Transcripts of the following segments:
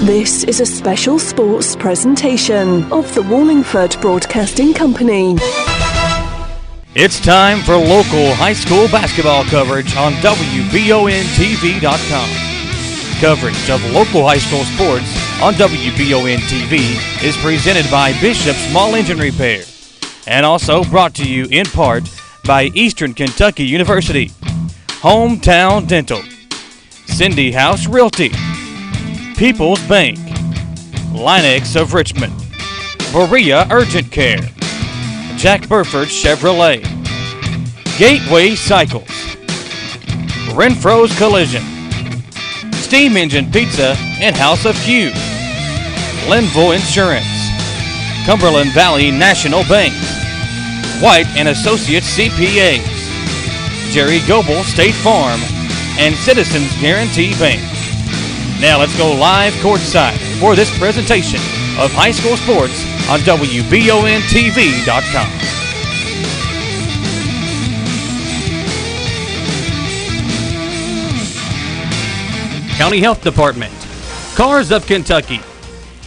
This is a special sports presentation of the Wallingford Broadcasting Company. It's time for local high school basketball coverage on WBONTV.com. Coverage of local high school sports on WBON-TV is presented by Bishop Small Engine Repair and also brought to you in part by Eastern Kentucky University, Hometown Dental, Cindy House Realty, People's Bank, Linex of Richmond, Berea Urgent Care, Jack Burford Chevrolet, Gateway Cycles, Renfro's Collision, Steam Engine Pizza and House of Q, Linville Insurance, Cumberland Valley National Bank, White & Associates CPAs, Jerry Goebel State Farm, and Citizens Guarantee Bank. Now let's go live courtside for this presentation of high school sports on WBONTV.com. County Health Department, Cars of Kentucky,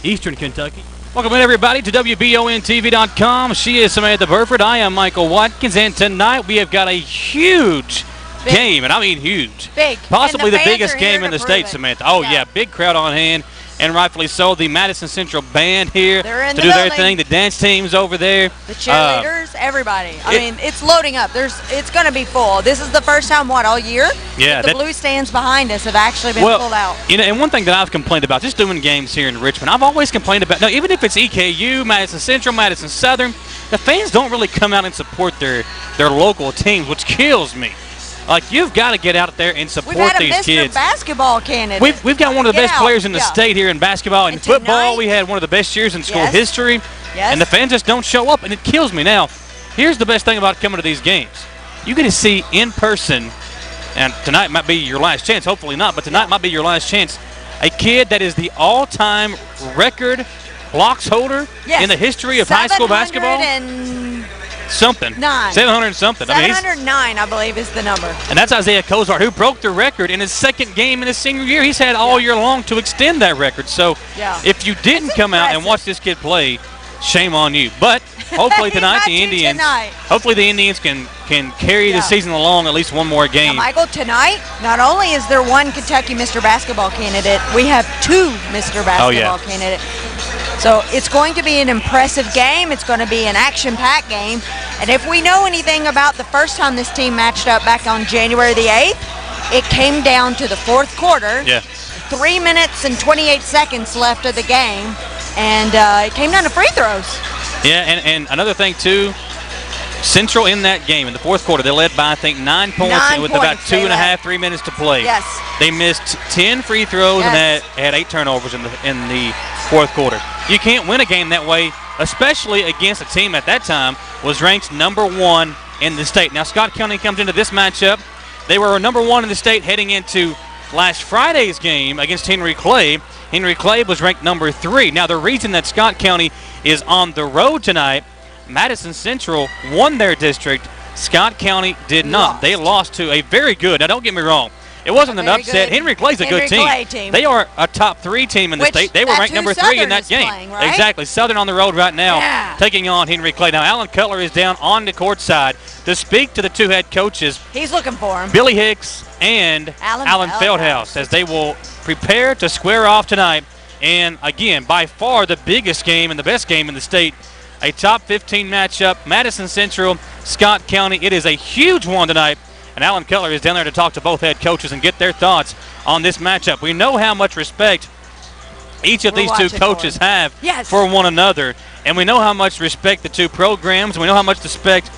Eastern Kentucky. Welcome in, everybody, to WBONTV.com. She is Samantha Burford. I am Michael Watkins, and tonight we have got a huge game, and I mean huge. Big. Possibly the biggest game in the state, Samantha. Oh, yeah, big crowd on hand, and rightfully so. The Madison Central Band here to do their thing. The dance team's over there. The cheerleaders, everybody. I mean, it's loading up. It's going to be full. This is the first time, all year? Yeah. The blue stands behind us have actually been pulled out. You know, and one thing that I've complained about, just doing games here in Richmond, I've always complained about, no, even if it's EKU, Madison Central, Madison Southern, the fans don't really come out and support their local teams, which kills me. Like, you've got to get out there and support these kids. We've had a Mr. Basketball candidate. We've got one of the best players in the state here in basketball. And football, we had one of the best years in school history. Yes. And the fans just don't show up, and it kills me. Now, here's the best thing about coming to these games. You get to see in person, and tonight might be your last chance. Hopefully not, but tonight might be your last chance. A kid that is the all-time record blocks holder in the history of high school basketball. 700 something. 709, I believe, is the number. And that's Isaiah Cozart, who broke the record in his second game in his senior year. He's had all year long to extend that record. So if you didn't come out and watch this kid play, shame on you. But hopefully tonight the Indians can carry the season along at least one more game. Now, Michael, tonight, not only is there one Kentucky Mr. Basketball candidate, we have two Mr. Basketball candidates. So it's going to be an impressive game. It's going to be an action-packed game. And if we know anything about the first time this team matched up back on January the 8th, it came down to the fourth quarter. 3 minutes and 28 seconds left of the game. And it came down to free throws. Yeah, and another thing, too, Central in that game, in the fourth quarter, they led by, I think, 9 points with about 2.5, 3 minutes to play. Yes. They missed 10 free throws and had 8 turnovers in the fourth quarter. You can't win a game that way, especially against a team at that time was ranked number 1 in the state. Now, Scott County comes into this matchup. They were number 1 in the state heading into last Friday's game against Henry Clay. Henry Clay was ranked number 3. Now, the reason that Scott County is on the road tonight, Madison Central won their district. Scott County did not. They lost to a very good, now don't get me wrong, it wasn't an upset. Henry Clay's a good team. They are a top 3 team in the state. They were ranked number 3 in that game. Playing, right? Exactly. Southern on the road right now taking on Henry Clay. Now, Alan Cutler is down on the court side to speak to the two head coaches. He's looking for him. Billy Hicks and Alan Feldhaus, as they will prepare to square off tonight. And, again, by far the biggest game and the best game in the state. A top 15 matchup, Madison Central, Scott County. It is a huge one tonight, and Alan Keller is down there to talk to both head coaches and get their thoughts on this matchup. We know how much respect each of these two coaches have for one another, and we know how much respect the two programs, and we know how much respect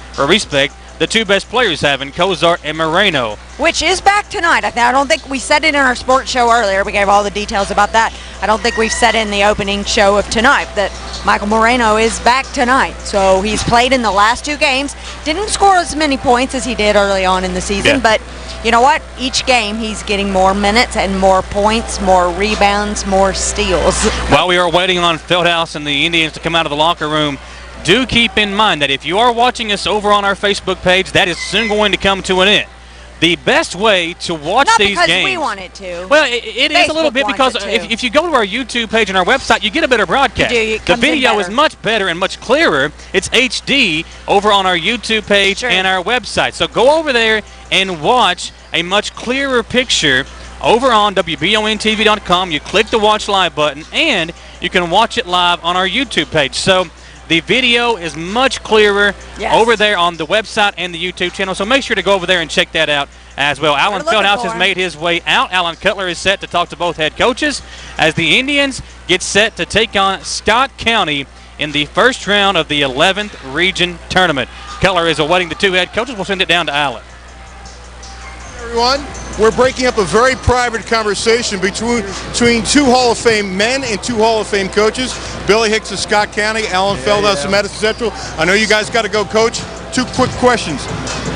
the two best players have in Cozart and Moreno. Which is back tonight. I don't think we said it in our sports show earlier. We gave all the details about that. I don't think we've said in the opening show of tonight that Michael Moreno is back tonight. So he's played in the last 2 games. Didn't score as many points as he did early on in the season, but you know what? Each game he's getting more minutes and more points, more rebounds, more steals. While we are waiting on Feldhaus and the Indians to come out of the locker room, do keep in mind that if you are watching us over on our Facebook page, that is soon going to come to an end. the best way to watch these games. Not because we want it to. Well, it is a little bit because if you go to our YouTube page and our website, you get a better broadcast. You do. The video is much better and much clearer. It's HD over on our YouTube page and our website. So go over there and watch a much clearer picture over on WBONTV.com. You click the Watch Live button, and you can watch it live on our YouTube page. So the video is much clearer over there on the website and the YouTube channel. So make sure to go over there and check that out as well. Alan Feldhouse has made his way out. Alan Cutler is set to talk to both head coaches as the Indians get set to take on Scott County in the first round of the 11th Region Tournament. Cutler is awaiting the two head coaches. We'll send it down to Alan. Everyone, we're breaking up a very private conversation between two Hall of Fame men and two Hall of Fame coaches. Billy Hicks of Scott County, Alan Feldhouse of Madison Central. I know you guys got to go, Coach. Two quick questions.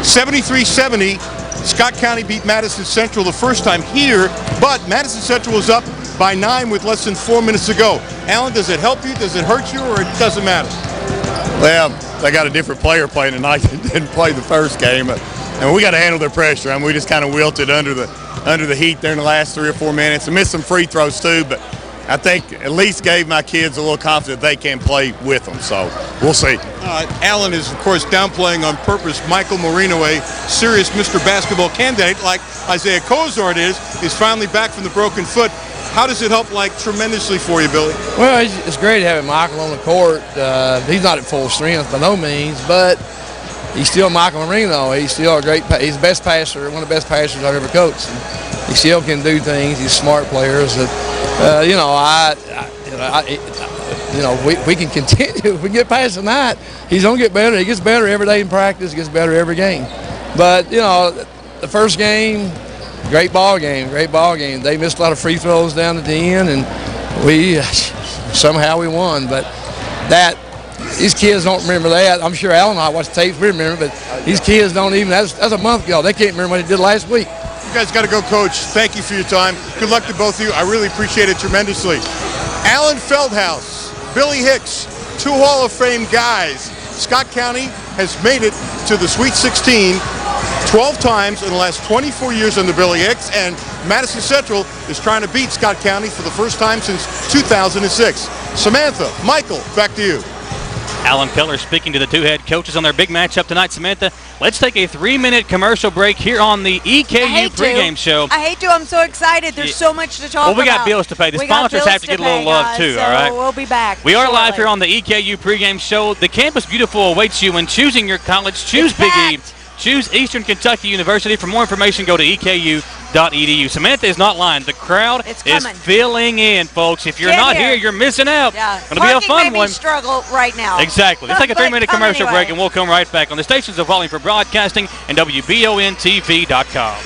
73-70, Scott County beat Madison Central the first time here, but Madison Central was up by 9 with less than 4 minutes to go. Alan, does it help you, does it hurt you, or it doesn't matter? Well, they got a different player playing tonight that didn't play the first game. And we got to handle their pressure. I mean, we just kind of wilted under the heat there in the last 3 or 4 minutes and missed some free throws too. But I think at least gave my kids a little confidence they can play with them. So we'll see. Alan is, of course, downplaying on purpose. Michael Marino, a serious Mr. Basketball candidate like Isaiah Kozart is finally back from the broken foot. How does it help, tremendously for you, Billy? Well, it's great having Michael on the court. He's not at full strength by no means, but he's still Michael Marino. He's still he's the best passer, one of the best passers I've ever coached. And he still can do things. He's a smart player. So, we can continue. If we get past tonight, he's gonna get better. He gets better every day in practice. He gets better every game. But the first game, great ball game. They missed a lot of free throws down at the end, and somehow we won. But these kids don't remember that. I'm sure Alan and I watched tapes, we remember, but these kids don't even, that's a month ago. They can't remember what they did last week. You guys got to go, Coach. Thank you for your time. Good luck to both of you. I really appreciate it tremendously. Alan Feldhouse, Billy Hicks, two Hall of Fame guys. Scott County has made it to the Sweet 16 12 times in the last 24 years under Billy Hicks, and Madison Central is trying to beat Scott County for the first time since 2006. Samantha, Michael, back to you. Alan Keller speaking to the two head coaches on their big matchup tonight. Samantha, let's take a 3-minute commercial break here on the EKU pregame show. I hate to. I'm so excited. There's so much to talk about. Well, we got bills to pay. The sponsors have to get a little love, too, all right? We'll be back. We are live here on the EKU pregame show. The Campus Beautiful awaits you when choosing your college. Choose Big E. Choose Eastern Kentucky University. For more information, go to EKU.edu. Samantha is not lying. The crowd is filling in, folks. If you're not here, you're missing out. Yeah. It's going to be a fun one. Struggle right now. Exactly. Let's take a 3-minute commercial break, and we'll come right back on the stations of Wallingford Broadcasting and WBONTV.com.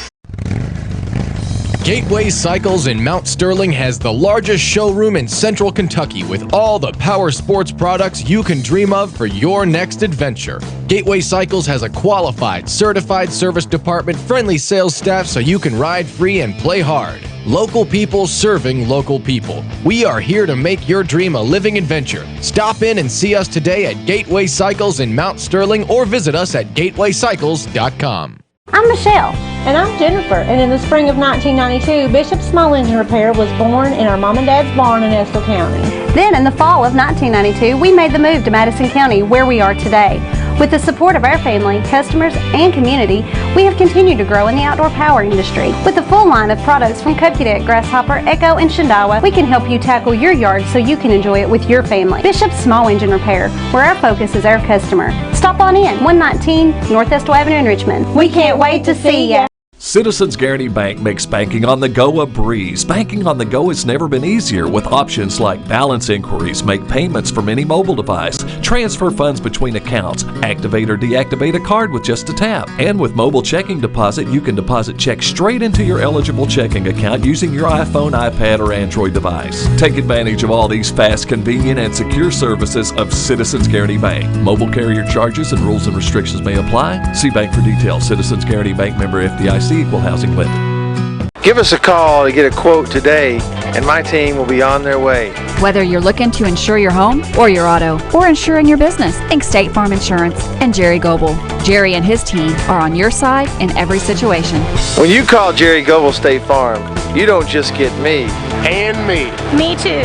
Gateway Cycles in Mount Sterling has the largest showroom in Central Kentucky with all the power sports products you can dream of for your next adventure. Gateway Cycles has a qualified, certified service department, friendly sales staff so you can ride free and play hard. Local people serving local people. We are here to make your dream a living adventure. Stop in and see us today at Gateway Cycles in Mount Sterling or visit us at gatewaycycles.com. I'm Michelle. And I'm Jennifer. And in the spring of 1992, Bishop Small Engine Repair was born in our mom and dad's barn in Estill County. Then in the fall of 1992, we made the move to Madison County, where we are today. With the support of our family, customers, and community, we have continued to grow in the outdoor power industry. With a full line of products from Cupcadet, Grasshopper, Echo, and Shindawa, we can help you tackle your yard so you can enjoy it with your family. Bishop Small Engine Repair, where our focus is our customer. Stop on in, 119 North Estill Avenue in Richmond. We can't wait to see ya. Citizens Guaranty Bank makes banking on the go a breeze. Banking on the go has never been easier with options like balance inquiries, make payments from any mobile device, transfer funds between accounts, activate or deactivate a card with just a tap. And with mobile checking deposit, you can deposit checks straight into your eligible checking account using your iPhone, iPad, or Android device. Take advantage of all these fast, convenient, and secure services of Citizens Guaranty Bank. Mobile carrier charges and rules and restrictions may apply. See bank for details. Citizens Guaranty Bank, member FDIC, equal housing lender. Give us a call to get a quote today, and my team will be on their way. Whether you're looking to insure your home or your auto or insuring your business, think State Farm Insurance and Jerry Goebel. Jerry and his team are on your side in every situation. When you call Jerry Goebel State Farm, you don't just get me. And me. Me too.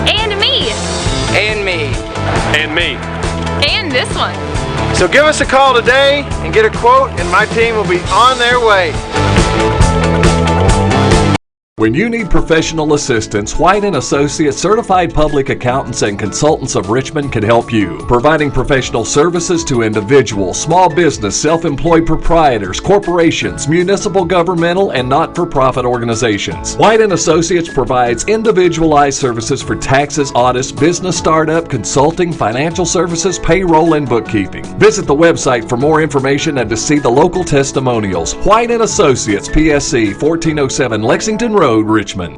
And me. And me. And me. And this one. So give us a call today and get a quote, and my team will be on their way. When you need professional assistance, White & Associates Certified Public Accountants and Consultants of Richmond can help you, providing professional services to individuals, small business, self-employed proprietors, corporations, municipal, governmental, and not-for-profit organizations. White & Associates provides individualized services for taxes, audits, business startup, consulting, financial services, payroll, and bookkeeping. Visit the website for more information and to see the local testimonials. White & Associates, PSC, 1407 Lexington Road, Richmond.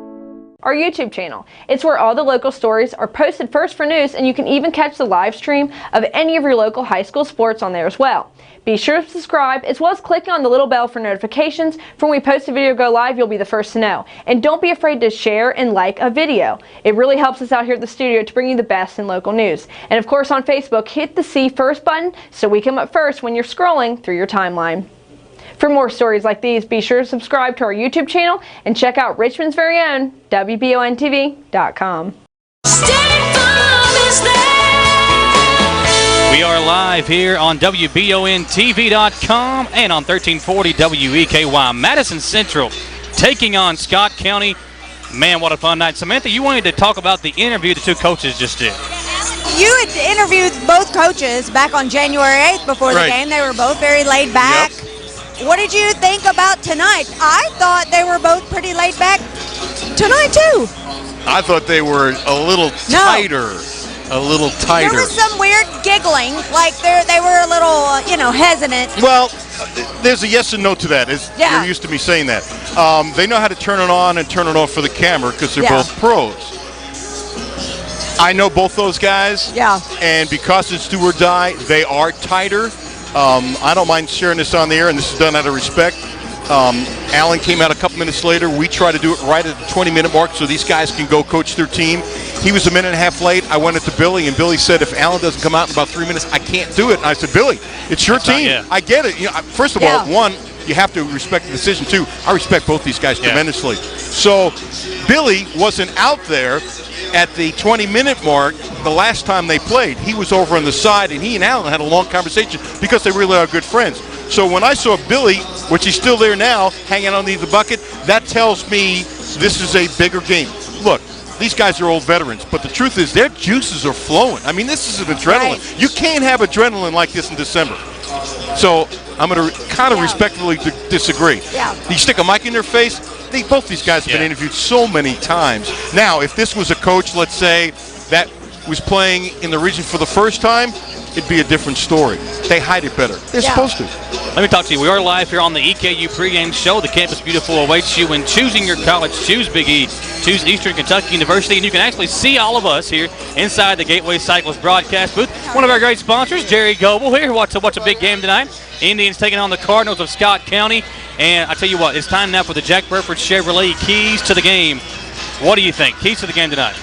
Our YouTube channel. It's where all the local stories are posted first for news, and you can even catch the live stream of any of your local high school sports on there as well. Be sure to subscribe as well as clicking on the little bell for notifications. For when we post a video go live, you'll be the first to know. And don't be afraid to share and like a video. It really helps us out here at the studio to bring you the best in local news. And of course on Facebook, hit the See First button so we come up first when you're scrolling through your timeline. For more stories like these, be sure to subscribe to our YouTube channel and check out Richmond's very own WBONTV.com. We are live here on WBONTV.com and on 1340 WEKY. Madison Central taking on Scott County. Man, what a fun night. Samantha, you wanted to talk about the interview the two coaches just did. You had interviewed both coaches back on January 8th before the game. They were both very laid back. Yep. What did you think about tonight? I thought they were both pretty laid back tonight, too. I thought they were a little tighter. A little tighter. There was some weird giggling, like they were a little, hesitant. Well, there's a yes and no to that. You're used to me saying that. They know how to turn it on and turn it off for the camera because they're both pros. I know both those guys. Yeah. And because it's do or die, they are tighter. I don't mind sharing this on the air, and this is done out of respect. Alan came out a couple minutes later. We try to do it right at the 20-minute mark so these guys can go coach their team. He was a minute and a half late. I went to Billy, and Billy said, if Alan doesn't come out in about 3 minutes, I can't do it. And I said, Billy, it's your team. I get it. First of all, one, you have to respect the decision. Two, I respect both these guys tremendously. So Billy wasn't out there at the 20-minute mark the last time they played. He was over on the side, and he and Alan had a long conversation because they really are good friends. So when I saw Billy, which he's still there now, hanging underneath the bucket, that tells me this is a bigger game. Look, these guys are old veterans, but the truth is their juices are flowing. I mean, this is an adrenaline. Right. You can't have adrenaline like this in December. So I'm going to kind of respectfully disagree. You stick a mic in their face, both these guys have been interviewed so many times. Now, if this was a coach, let's say, that was playing in the region for the first time, it'd be a different story. They hide it better. They're supposed to. Let me talk to you. We are live here on the EKU pregame show. The Campus Beautiful awaits you when choosing your college. Choose Big E. Choose Eastern Kentucky University. And you can actually see all of us here inside the Gateway Cyclist broadcast booth. One of our great sponsors, Jerry Goebel, here. Watch a big game tonight. Indians taking on the Cardinals of Scott County. And I tell you what, it's time now for the Jack Burford Chevrolet keys to the game. What do you think? Keys to the game tonight.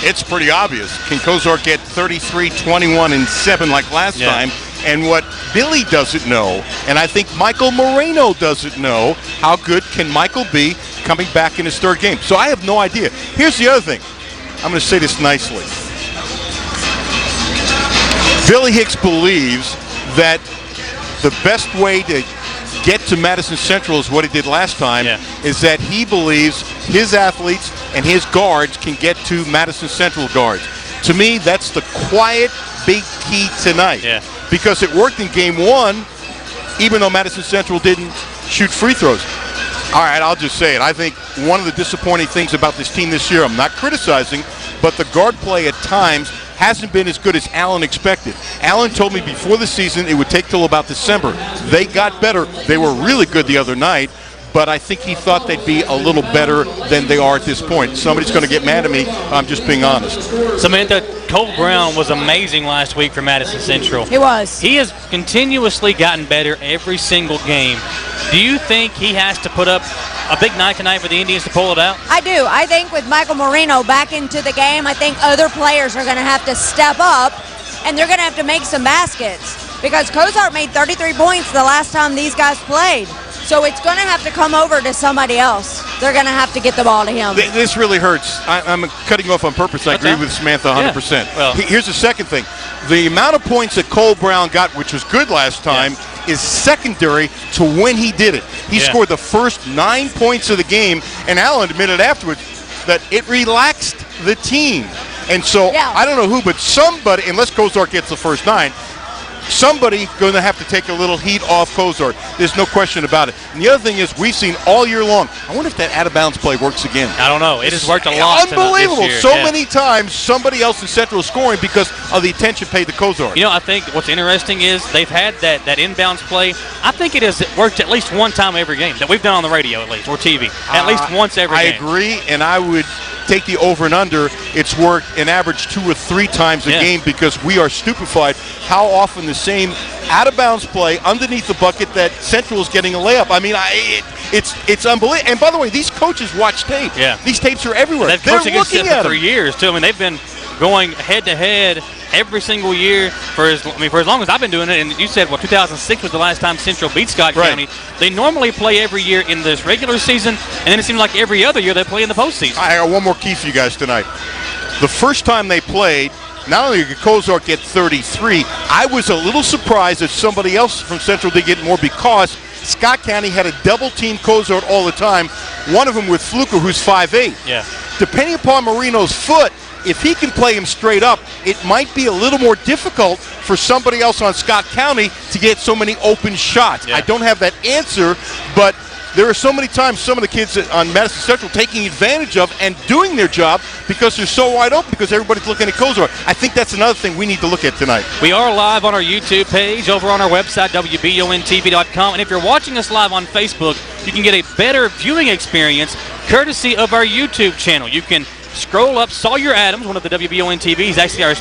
It's pretty obvious. Can Kozark get 33, 21, and 7 like last time? And what Billy doesn't know, and I think Michael Moreno doesn't know, how good can Michael be coming back in his third game? So I have no idea. Here's the other thing. I'm going to say this nicely. Billy Hicks believes that the best way to get to Madison Central is what he did last time, is that he believes his athletes and his guards can get to Madison Central guards. To me, that's the quiet, big key tonight. Because it worked in game one, even though Madison Central didn't shoot free throws. All right, I'll just say it. I think one of the disappointing things about this team this year, I'm not criticizing, but the guard play at times hasn't been as good as Alan expected. Alan told me before the season it would take till about December. They got better. They were really good the other night, but I think he thought they'd be a little better than they are at this point. Somebody's going to get mad at me. I'm just being honest. Samantha, Cole Brown was amazing last week for Madison Central. He was. He has continuously gotten better every single game. Do you think he has to put up a big night tonight for the Indians to pull it out? I do. I think with Michael Marino back into the game, I think other players are going to have to step up, and they're going to have to make some baskets because Cozart made 33 points the last time these guys played. So it's going to have to come over to somebody else. They're going to have to get the ball to him. This really hurts. I'm cutting you off on purpose. I agree with Samantha 100%. Yeah. Well, here's the second thing. The amount of points that Cole Brown got, which was good last time, is secondary to when he did it. He scored the first 9 points of the game, and Allen admitted afterwards that it relaxed the team. And so I don't know who, but somebody, unless Cozart gets the first 9, somebody going to have to take a little heat off Cozart. There's no question about it. And the other thing is, we've seen all year long, I wonder if that out-of-bounds play works again. I don't know. It has worked a lot. Unbelievable. This year. So many times somebody else in Central is scoring because of the attention paid to Cozart. You know, I think what's interesting is they've had that inbounds play. I think it has worked at least one time every game that we've done on the radio, at least, or TV. At least once every game. I agree, and I would take the over and under. It's worked an average 2 or 3 times a game because we are stupefied how often the same out-of-bounds play underneath the bucket that Central is getting a layup. I mean, it's unbelievable. And by the way, these coaches watch tape. Yeah. These tapes are everywhere. They've They're coached against looking it at for them. years, too. I mean, they've been going head-to-head every single year for as long as I've been doing it. And you said, 2006 was the last time Central beat Scott County. They normally play every year in this regular season, and then it seems like every other year they play in the postseason. I got one more key for you guys tonight. The first time they played, not only did Cozart get 33, I was a little surprised that somebody else from Central did get more because Scott County had a double-team Cozart all the time, one of them with Fluker, who's 5'8". Yeah. Depending upon Marino's foot, if he can play him straight up, it might be a little more difficult for somebody else on Scott County to get so many open shots. I don't have that answer, but there are so many times some of the kids on Madison Central taking advantage of and doing their job because they're so wide open because everybody's looking at Cozart. I think that's another thing we need to look at tonight. We are live on our YouTube page, over on our website, WBONTV.com. And if you're watching us live on Facebook, you can get a better viewing experience courtesy of our YouTube channel. You can scroll up. Sawyer Adams, one of the WBON TV, he's actually our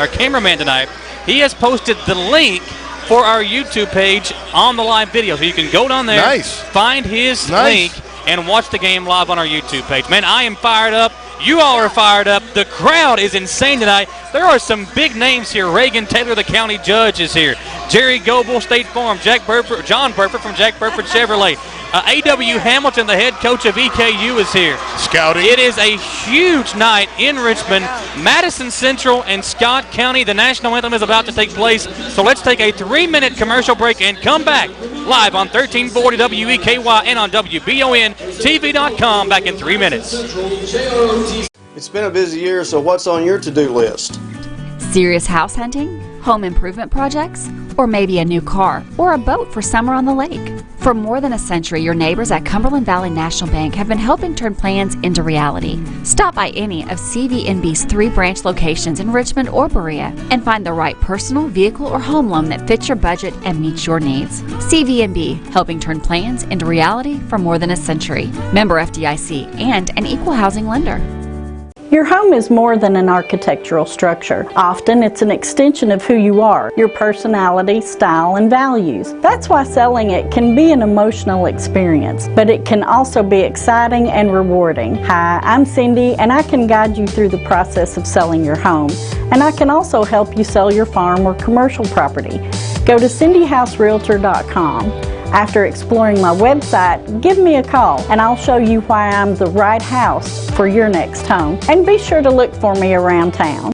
cameraman tonight. He has posted the link for our YouTube page on the live video. So you can go down there, find his link, and watch the game live on our YouTube page. Man, I am fired up. You all are fired up. The crowd is insane tonight. There are some big names here. Reagan Taylor, the county judge, is here. Jerry Goebel, State Farm. John Burford from Jack Burford Chevrolet. A.W. Hamilton, the head coach of EKU, is here. Scouting. It is a huge night in Richmond. Madison Central and Scott County. The national anthem is about to take place. So let's take a 3-minute commercial break and come back live on 1340 WEKY and on WBONTV.com. Back in 3 minutes. It's been a busy year, so what's on your to-do list? Serious house hunting, home improvement projects, or maybe a new car or a boat for summer on the lake. For more than a century, your neighbors at Cumberland Valley National Bank have been helping turn plans into reality. Stop by any of CVNB's 3 branch locations in Richmond or Berea and find the right personal, vehicle, or home loan that fits your budget and meets your needs. CVNB, helping turn plans into reality for more than a century. Member FDIC and an equal housing lender. Your home is more than an architectural structure. Often it's an extension of who you are, your personality, style, and values. That's why selling it can be an emotional experience, but it can also be exciting and rewarding. Hi, I'm Cindy, and I can guide you through the process of selling your home. And I can also help you sell your farm or commercial property. Go to cindyhouserealtor.com. After exploring my website, give me a call and I'll show you why I'm the right house for your next home. And be sure to look for me around town.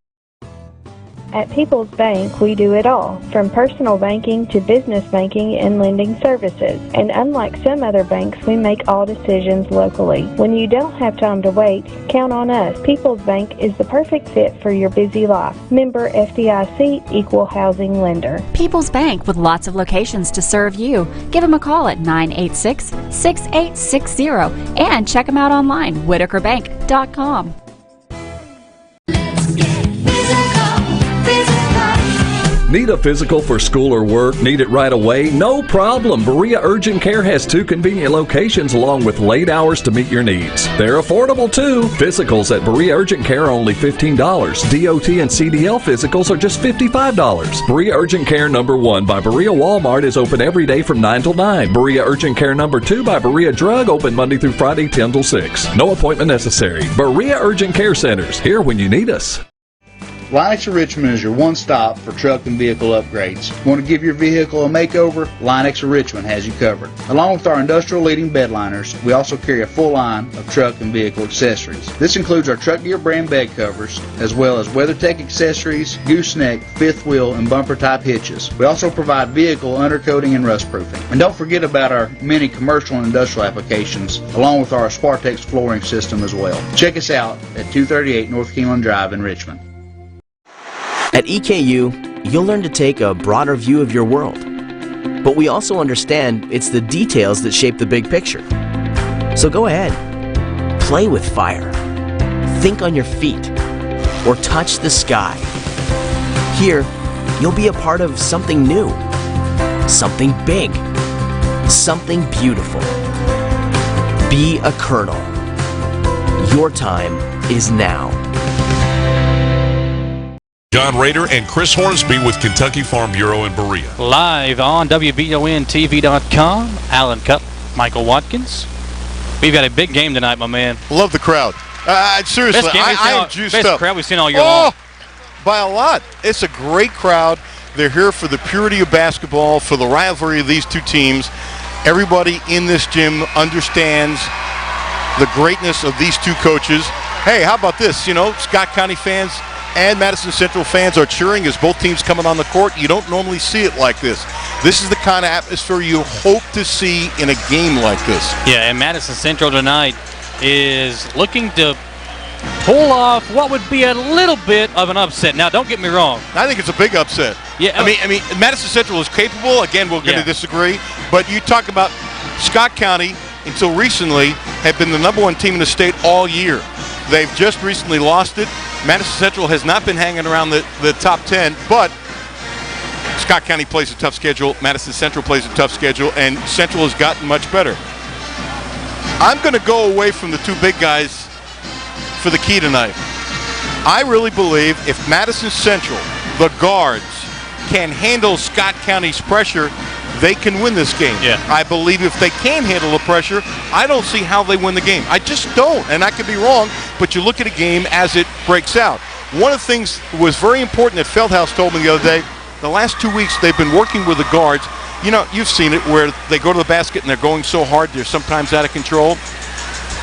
At People's Bank, we do it all, from personal banking to business banking and lending services. And unlike some other banks, we make all decisions locally. When you don't have time to wait, count on us. People's Bank is the perfect fit for your busy life. Member FDIC, Equal Housing Lender. People's Bank, with lots of locations to serve you. Give them a call at 986-6860 and check them out online, whitakerbank.com. Need a physical for school or work? Need it right away? No problem. Berea Urgent Care has 2 convenient locations along with late hours to meet your needs. They're affordable too. Physicals at Berea Urgent Care are only $15. DOT and CDL physicals are just $55. Berea Urgent Care number 1 by Berea Walmart is open every day from 9 till 9. Berea Urgent Care number 2 by Berea Drug open Monday through Friday 10 till 6. No appointment necessary. Berea Urgent Care Centers, here when you need us. Linux of Richmond is your one-stop for truck and vehicle upgrades. Want to give your vehicle a makeover? Linux of Richmond has you covered. Along with our industrial-leading bed liners, we also carry a full line of truck and vehicle accessories. This includes our Truck Gear brand bed covers, as well as WeatherTech accessories, gooseneck, fifth wheel, and bumper-type hitches. We also provide vehicle undercoating and rust proofing. And don't forget about our many commercial and industrial applications, along with our Spartex flooring system as well. Check us out at 238 North Keeneland Drive in Richmond. At EKU, you'll learn to take a broader view of your world. But we also understand it's the details that shape the big picture. So go ahead, play with fire, think on your feet, or touch the sky. Here, you'll be a part of something new, something big, something beautiful. Be a Colonel. Your time is now. John Rader and Chris Hornsby with Kentucky Farm Bureau in Berea. Live on WBONTV.com, Alan Cup, Michael Watkins. We've got a big game tonight, my man. Love the crowd. Seriously, I am juiced up. Best crowd we've seen all year long. By a lot. It's a great crowd. They're here for the purity of basketball, for the rivalry of these two teams. Everybody in this gym understands the greatness of these two coaches. Hey, how about this? You know, Scott County fans and Madison Central fans are cheering as both teams coming on the court. You don't normally see it like this. This is the kind of atmosphere you hope to see in a game like this. Yeah, and Madison Central tonight is looking to pull off what would be a little bit of an upset. Now, don't get me wrong. I think it's a big upset. Yeah, I mean, Madison Central is capable. Again, we're going to disagree. But you talk about Scott County, until recently, had been the #1 team in the state all year. They've just recently lost it. Madison Central has not been hanging around the top 10, but Scott County plays a tough schedule. Madison Central plays a tough schedule, and Central has gotten much better. I'm going to go away from the two big guys for the key tonight. I really believe if Madison Central, the guards, can handle Scott County's pressure, they can win this game. Yeah. I believe if they can handle the pressure, I don't see how they win the game. I just don't, and I could be wrong, but you look at a game as it breaks out. One of the things that was very important that Feldhouse told me the other day, the last 2 weeks they've been working with the guards. You know, you've seen it where they go to the basket and they're going so hard they're sometimes out of control.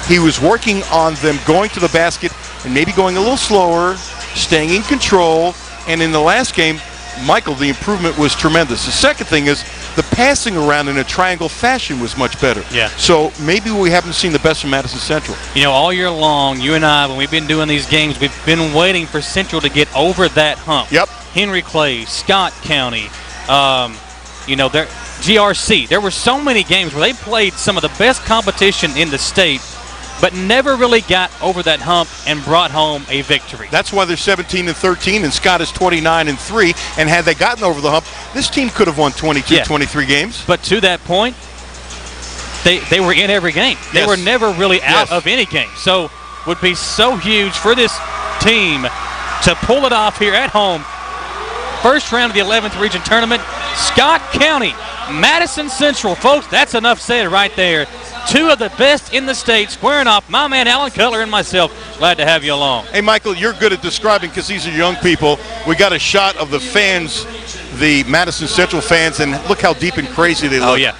He was working on them going to the basket and maybe going a little slower, staying in control, and in the last game, Michael, the improvement was tremendous. The second thing is the passing around in a triangle fashion was much better. Yeah. So maybe we haven't seen the best from Madison Central. You know, all year long, you and I, when we've been doing these games, we've been waiting for Central to get over that hump. Yep. Henry Clay, Scott County, you know, GRC. There were so many games where they played some of the best competition in the state, but never really got over that hump and brought home a victory. That's why they're 17-13 and Scott is 29-3. And had they gotten over the hump, this team could have won 22, 23 games. But to that point, they were in every game. They were never really out of any game. So would be so huge for this team to pull it off here at home. First round of the 11th Region Tournament, Scott County, Madison Central. Folks, that's enough said right there. Two of the best in the state squaring off. My man Alan Cutler and myself, glad to have you along. Hey, Michael, you're good at describing because these are young people. We got a shot of the fans, the Madison Central fans, and look how deep and crazy they look. Oh, yeah.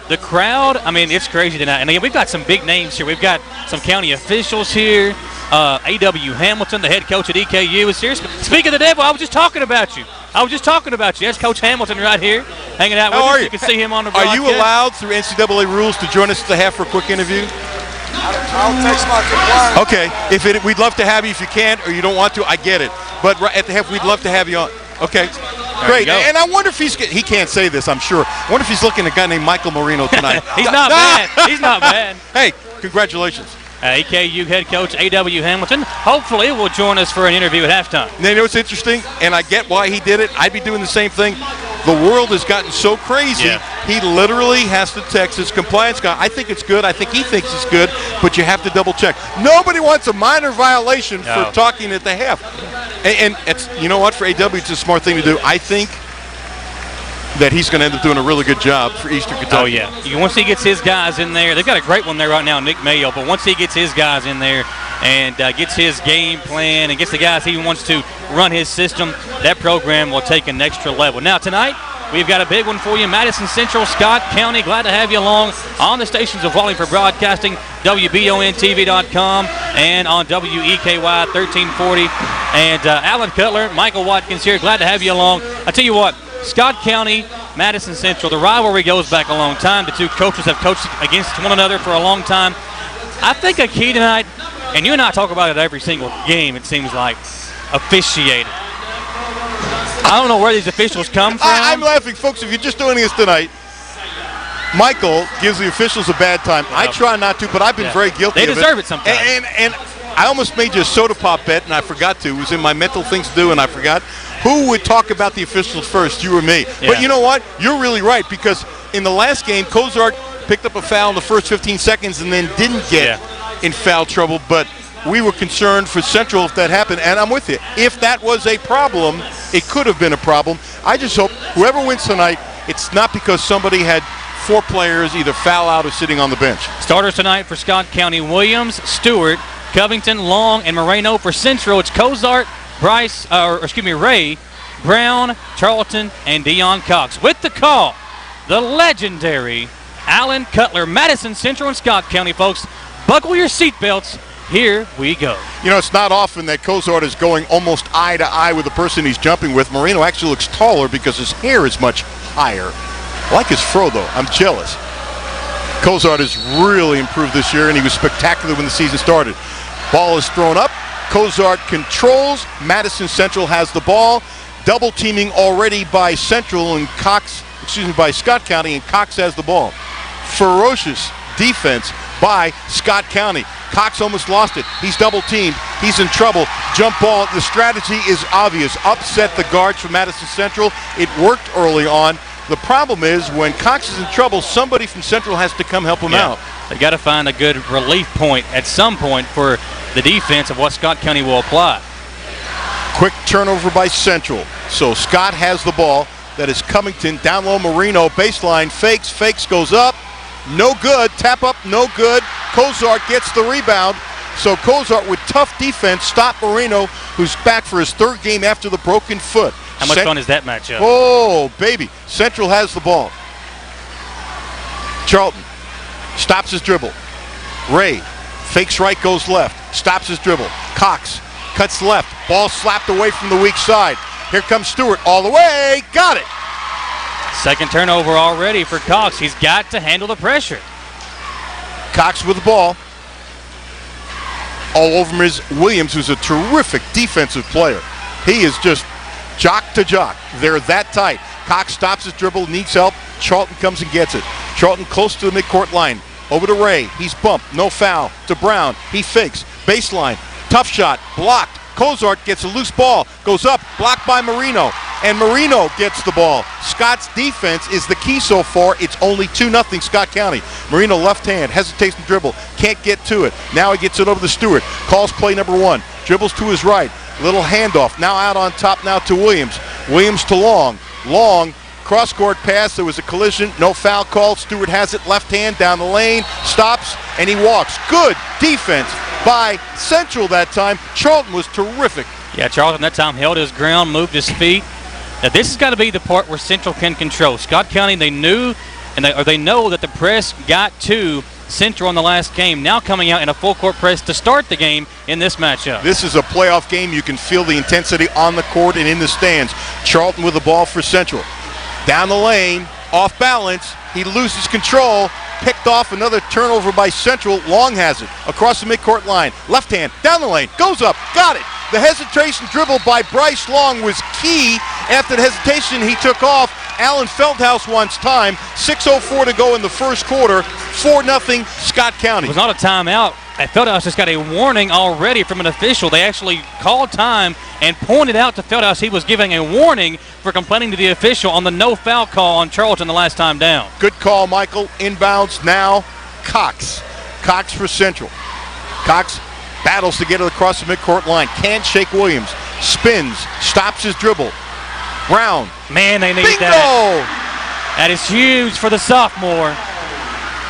The crowd, I mean, it's crazy tonight. And again, we've got some big names here. We've got some county officials here. A.W. Hamilton, the head coach at EKU, is here. Speaking of the devil, I was just talking about you. That's Coach Hamilton right here, hanging out with us. You can see him on the broadcast. Are you allowed through NCAA rules to join us at the half for a quick interview? I'll text my compliance. Okay. We'd love to have you if you can't or you don't want to. I get it. But at the half, we'd love to have you on. Okay. Great. And I wonder if he can't say this, I'm sure. I wonder if he's looking at a guy named Michael Marino tonight. He's not bad. He's not bad. Hey, congratulations. EKU head coach A.W. Hamilton hopefully will join us for an interview at halftime. Now, you know what's interesting, and I get why he did it. I'd be doing the same thing. The world has gotten so crazy, he literally has to text his compliance guy. I think it's good. I think he thinks it's good, but you have to double check. Nobody wants a minor violation for talking at the half. And it's, you know what, for AW, it's a smart thing to do. I think that he's going to end up doing a really good job for Eastern Kentucky. Oh, yeah. Once he gets his guys in there, they've got a great one there right now, Nick Mayo, but once he gets his guys in there and gets his game plan and gets the guys he wants to run his system, that program will take an extra level. Now, tonight, we've got a big one for you. Madison Central, Scott County. Glad to have you along on the stations of Wallingford Broadcasting, WBONTV.com, and on WEKY 1340. And Alan Cutler, Michael Watkins here. Glad to have you along. I tell you what, Scott County, Madison Central, the rivalry goes back a long time. The two coaches have coached against one another for a long time. I think a key tonight, and you and I talk about it every single game, it seems like, officiating. I don't know where these officials come from. I'm laughing, folks. If you're just doing this tonight, Michael gives the officials a bad time. I try not to, but I've been very guilty of it. They deserve it sometimes. And I almost made you a soda pop bet, and I forgot to. It was in my mental things to do, and I forgot. Who would talk about the officials first, you or me? Yeah. But you know what? You're really right, because in the last game, Kozart picked up a foul in the first 15 seconds and then didn't get in foul trouble, but we were concerned for Central if that happened, and I'm with you. If that was a problem, it could have been a problem. I just hope whoever wins tonight, it's not because somebody had 4 players either foul out or sitting on the bench. Starters tonight for Scott County: Williams, Stewart, Covington, Long, and Moreno. For Central, it's Kozart, Ray, Brown, Charlton, and Deion Cox. With the call, the legendary Alan Cutler. Madison Central and Scott County, folks. Buckle your seatbelts. Here we go. You know, it's not often that Kozart is going almost eye to eye with the person he's jumping with. Moreno actually looks taller because his hair is much higher. I like his fro, though. I'm jealous. Kozart has really improved this year, and he was spectacular when the season started. Ball is thrown up. Kozart controls. Madison Central has the ball. Double teaming already by Central and by Scott County, and Cox has the ball. Ferocious defense by Scott County. Cox almost lost it. He's double teamed. He's in trouble. Jump ball. The strategy is obvious. Upset the guards from Madison Central. It worked early on. The problem is when Cox is in trouble, somebody from Central has to come help him out. They got to find a good relief point at some point for the defense of what Scott County will apply. Quick turnover by Central. So Scott has the ball. That is Covington. Down low, Moreno. Baseline. Fakes. Goes up. No good. Tap up. No good. Kozart gets the rebound. So Kozart, with tough defense, stopped Moreno, who's back for his 3rd game after the broken foot. How much fun is that matchup? Oh, baby. Central has the ball. Charlton stops his dribble. Ray fakes right, goes left. Stops his dribble. Cox cuts left. Ball slapped away from the weak side. Here comes Stewart all the way. Got it. Second turnover already for Cox. He's got to handle the pressure. Cox with the ball. All over him is Williams, who's a terrific defensive player. He is just jock to jock. They're that tight. Cox stops his dribble, needs help. Charlton comes and gets it. Charlton close to the midcourt line. Over to Ray. He's bumped. No foul. To Brown. He fakes. Baseline. Tough shot. Blocked. Kozart gets a loose ball. Goes up. Blocked by Moreno. And Moreno gets the ball. Scott's defense is the key so far. It's only 2-0 Scott County. Moreno left hand. Hesitates to dribble. Can't get to it. Now he gets it over to Stewart. Calls play number 1. Dribbles to his right. Little handoff. Now out on top now to Williams. Williams to Long. Long. Cross-court pass. There was a collision. No foul called. Stewart has it. Left hand down the lane. Stops. And he walks. Good defense by Central that time. Charlton was terrific. Yeah, Charlton that time held his ground, moved his feet. Now this has got to be the part where Central can control. Scott County, they knew, they know that the press got to Central in the last game. Now coming out in a full-court press to start the game in this matchup. This is a playoff game. You can feel the intensity on the court and in the stands. Charlton with the ball for Central. Down the lane, off balance. He loses control. Picked off, another turnover by Central. Long has it across the midcourt line. Left hand, down the lane, goes up, got it. The hesitation dribble by Bryce Long was key. After the hesitation, he took off. Alan Feldhaus wants time. 6:04 to go in the first quarter. 4-0 Scott County. It was not a timeout Feldhouse just got a warning already from an official. They actually called time and pointed out to Feldhouse he was giving a warning for complaining to the official on the no foul call on Charlton the last time down. Good call, Michael. Inbounds now, Cox. Cox for Central. Cox battles to get it across the midcourt line. Can't shake Williams. Spins, stops his dribble. Brown. Man, they need Bingo! that. That is huge for the sophomore.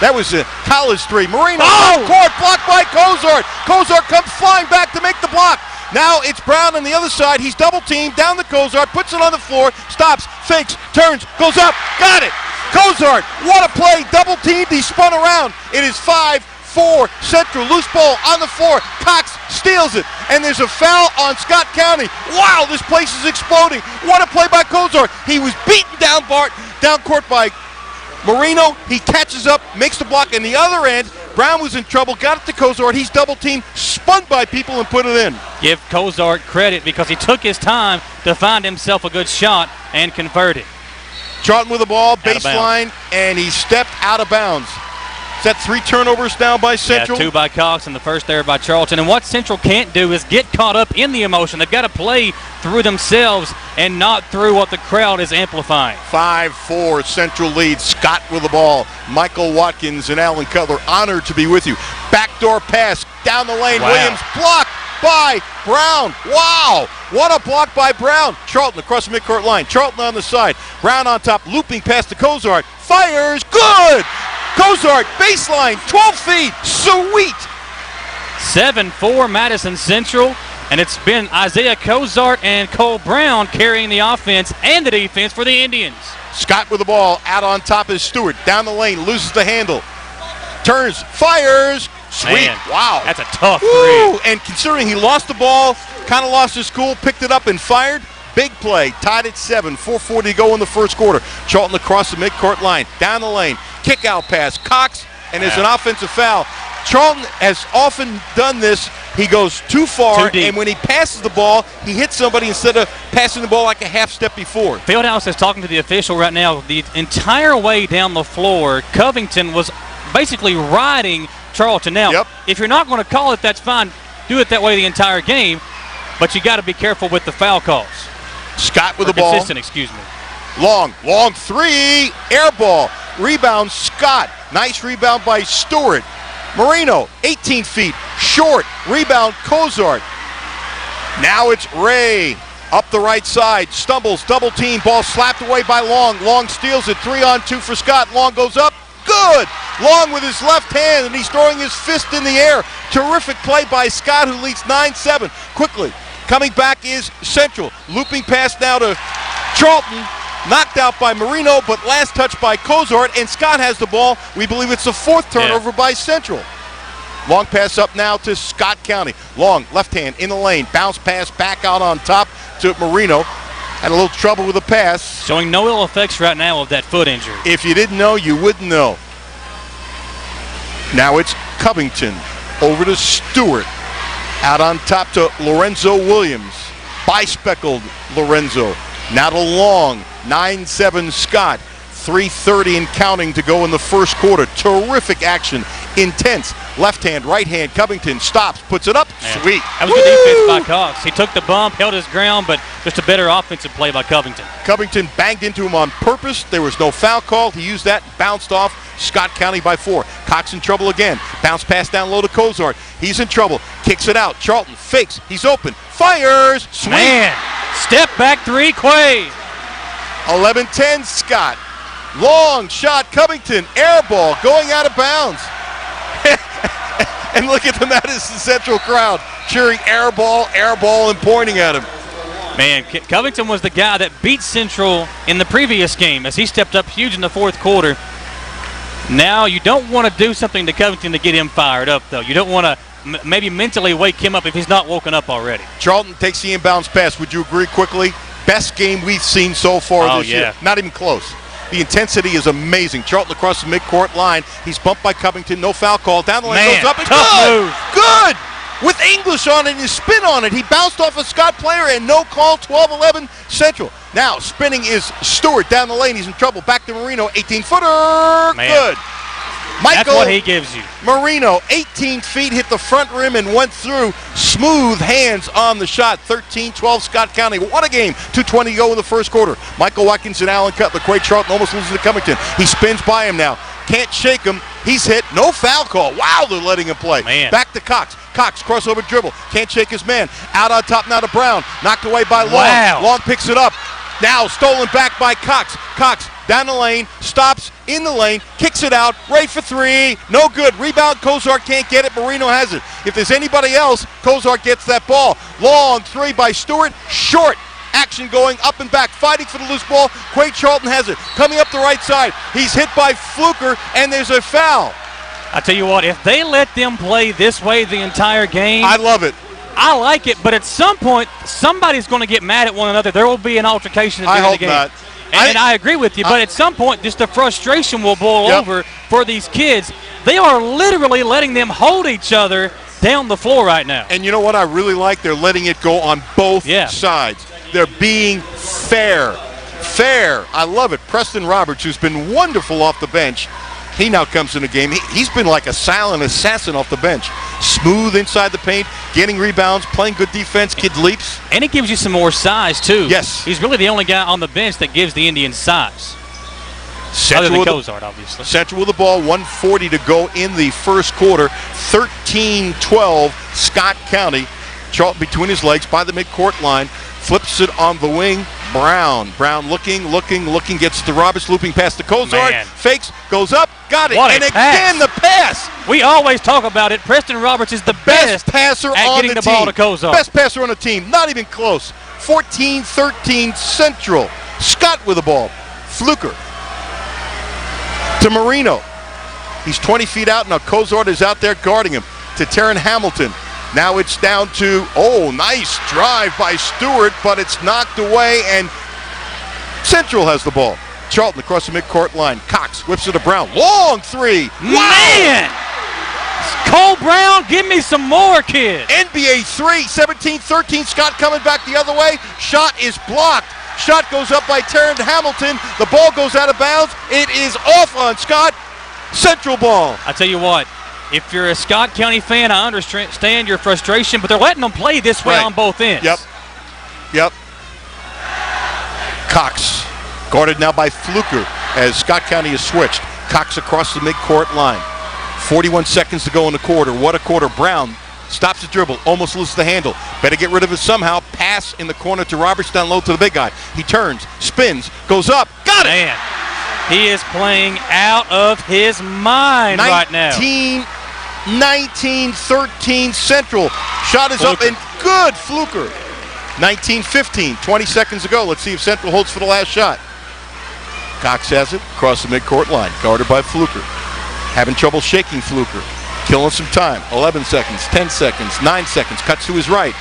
That was a college three. Marino, court, blocked by Cozart. Cozart comes flying back to make the block. Now it's Brown on the other side. He's double-teamed, down to Cozart, puts it on the floor, stops, fakes, turns, goes up, got it. Cozart, what a play, double-teamed, he spun around. It is 5-4 Central, loose ball on the floor. Cox steals it, and there's a foul on Scott County. Wow, this place is exploding. What a play by Cozart. He was beaten down court by Marino. He catches up, makes the block, and the other end, Brown was in trouble, got it to Cozart. He's double-teamed, spun by people, and put it in. Give Cozart credit because he took his time to find himself a good shot and convert it. Charlton with the ball, baseline, and he stepped out of bounds. Is that 3 turnovers now by Central? Yeah, 2 by Cox and the first there by Charlton. And what Central can't do is get caught up in the emotion. They've got to play through themselves and not through what the crowd is amplifying. 5-4 Central lead. Scott with the ball. Michael Watkins and Alan Cutler, honored to be with you. Backdoor pass down the lane. Wow. Williams blocked by Brown. Wow, what a block by Brown. Charlton across the midcourt line. Charlton on the side. Brown on top, looping past to Cozart. Fires, good! Cozart, baseline, 12 feet, sweet! 7-4 Madison Central, and it's been Isaiah Cozart and Cole Brown carrying the offense and the defense for the Indians. Scott with the ball, out on top is Stewart. Down the lane, loses the handle. Turns, fires, sweet, Man, wow. That's a tough Woo! three. And considering he lost the ball, kind of lost his cool, picked it up and fired, big play, tied at 7, 4:40 to go in the first quarter. Charlton across the midcourt line, down the lane, kick out pass, Cox, and there's an offensive foul. Charlton has often done this. He goes too far, and when he passes the ball, he hits somebody instead of passing the ball like a half step before. Fieldhouse is talking to the official right now. The entire way down the floor, Covington was basically riding Charlton. Now, if you're not going to call it, that's fine. Do it that way the entire game, but you got to be careful with the foul calls. Scott with the ball. Consistent, excuse me. Long three, air ball. Rebound, Scott. Nice rebound by Stewart. Marino, 18 feet, short. Rebound, Cozart. Now it's Ray. Up the right side, stumbles, double team, ball slapped away by Long. Long steals it, 3-on-2 for Scott. Long goes up, good! Long with his left hand, and he's throwing his fist in the air. Terrific play by Scott, who leads 9-7. Quickly, coming back is Central. Looping pass now to Charlton. Knocked out by Marino, but last touch by Cozart, and Scott has the ball. We believe it's the 4th turnover by Central. Long pass up now to Scott County. Long, left hand in the lane. Bounce pass back out on top to Marino. Had a little trouble with the pass. Showing no ill effects right now of that foot injury. If you didn't know, you wouldn't know. Now it's Covington over to Stewart. Out on top to Lorenzo Williams. Bi-speckled Lorenzo. Now to Long. 9-7 Scott. 3:30 and counting to go in the first quarter. Terrific action. Intense. Left hand, right hand. Covington stops, puts it up. Man. Sweet. That was good defense by Cox. He took the bump, held his ground, but just a better offensive play by Covington. Covington banged into him on purpose. There was no foul call. He used that, bounced off. Scott County by 4. Cox in trouble again. Bounce pass down low to Cozart. He's in trouble. Kicks it out. Charlton fakes. He's open. Fires. Sweet. Man. Step back three, Quay. 11-10 Scott. Long shot. Covington. Air ball going out of bounds. And look at the Madison Central crowd cheering air ball, and pointing at him. Man, Covington was the guy that beat Central in the previous game as he stepped up huge in the 4th quarter. Now you don't want to do something to Covington to get him fired up, though. You don't want to maybe mentally wake him up if he's not woken up already. Charlton takes the inbounds pass. Would you agree quickly? Best game we've seen so far this year. Not even close. The intensity is amazing. Charlton across the midcourt line. He's bumped by Covington. No foul call. Down the lane, goes up. And tough move. Good. With English on it and his spin on it. He bounced off a Scott player and no call. 12-11 Central. Now spinning is Stewart down the lane. He's in trouble. Back to Marino. 18-footer. Good. That's what he gives you. Marino, 18 feet, hit the front rim and went through. Smooth hands on the shot. 13-12 Scott County. What a game. 2:20 to go in the first quarter. Michael Watkins and Allen Cutler. Quade Charlton almost loses to Covington. He spins by him now. Can't shake him. He's hit. No foul call. Wow, they're letting him play. Man. Back to Cox. Cox, crossover dribble. Can't shake his man. Out on top now to Brown. Knocked away by Long. Wow. Long picks it up. Now stolen back by Cox. Cox down the lane, stops in the lane, kicks it out, ready for three. No good. Rebound, Kozart can't get it. Marino has it. If there's anybody else, Kozart gets that ball. Long three by Stewart. Short. Action going up and back, fighting for the loose ball. Quade Charlton has it. Coming up the right side. He's hit by Fluker, and there's a foul. I tell you what, if they let them play this way the entire game, I love it. I like it, but at some point, somebody's going to get mad at one another. There will be an altercation at the end of the game. I hope not. And I agree with you, but at some point, just the frustration will boil over for these kids. They are literally letting them hold each other down the floor right now. And you know what I really like? They're letting it go on both sides. They're being fair. Fair. I love it. Preston Roberts, who's been wonderful off the bench, he now comes in the game. He's been like a silent assassin off the bench. Smooth inside the paint, getting rebounds, playing good defense. Kid leaps. And it gives you some more size, too. Yes. He's really the only guy on the bench that gives the Indians size. Central other than Kozart, obviously. Central with the ball, 1:40 to go in the first quarter. 13-12, Scott County. Charlton between his legs by the midcourt line. Flips it on the wing. Brown looking, gets to Roberts, looping past the Kozart. Man. Fakes, goes up, got it. What and a again pass. the pass. We always talk about it. Preston Roberts is the Best passer at on getting the the ball team. to Kozart. Best passer on the team. Not even close. 14-13 Central. Scott with the ball. Fluker to Marino. He's 20 feet out. Now Kozart is out there guarding him. To Taryn Hamilton. Now it's down to, nice drive by Stewart, but it's knocked away, and Central has the ball. Charlton across the midcourt line. Cox whips it to Brown. Long three. Man! Cole Brown, give me some more, kid. NBA 3, 17-13. Scott coming back the other way. Shot is blocked. Shot goes up by Taryn Hamilton. The ball goes out of bounds. It is off on Scott. Central ball. I tell you what. If you're a Scott County fan, I understand your frustration, but they're letting them play this way on both ends. Yep. Cox, guarded now by Fluker as Scott County is switched. Cox across the midcourt line. 41 seconds to go in the quarter. What a quarter. Brown stops the dribble, almost loses the handle. Better get rid of it somehow. Pass in the corner to Roberts, down low to the big guy. He turns, spins, goes up, got it! Man, he is playing out of his mind right now. 19-13 Central. Shot is up and good. Fluker. 19-15. 20 seconds to go. Let's see if Central holds for the last shot. Cox has it across the midcourt line. Guarded by Fluker. Having trouble shaking Fluker. Killing some time. 11 seconds, 10 seconds, 9 seconds. Cuts to his right.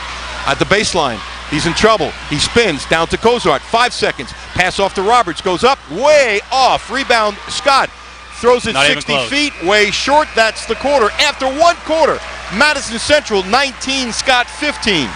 At the baseline. He's in trouble. He spins down to Kozart. 5 seconds. Pass off to Roberts. Goes up. Way off. Rebound. Scott. Throws it 60 feet, way short. That's the quarter. After one quarter, Madison Central 19, Scott 15.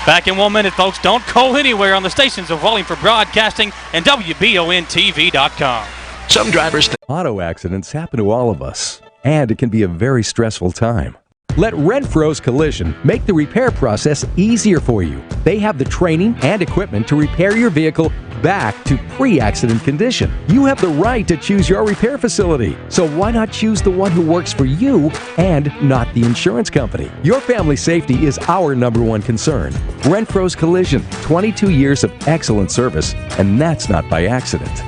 Back in 1 minute, folks. Don't go anywhere on the stations of Wallingford Broadcasting and WBONTV.com. Some drivers think auto accidents happen to all of us, and it can be a very stressful time. Let Renfro's Collision make the repair process easier for you. They have the training and equipment to repair your vehicle back to pre-accident condition. You have the right to choose your repair facility, so why not choose the one who works for you and not the insurance company? Your family safety is our #1 concern. Renfro's Collision, 22 years of excellent service, and that's not by accident.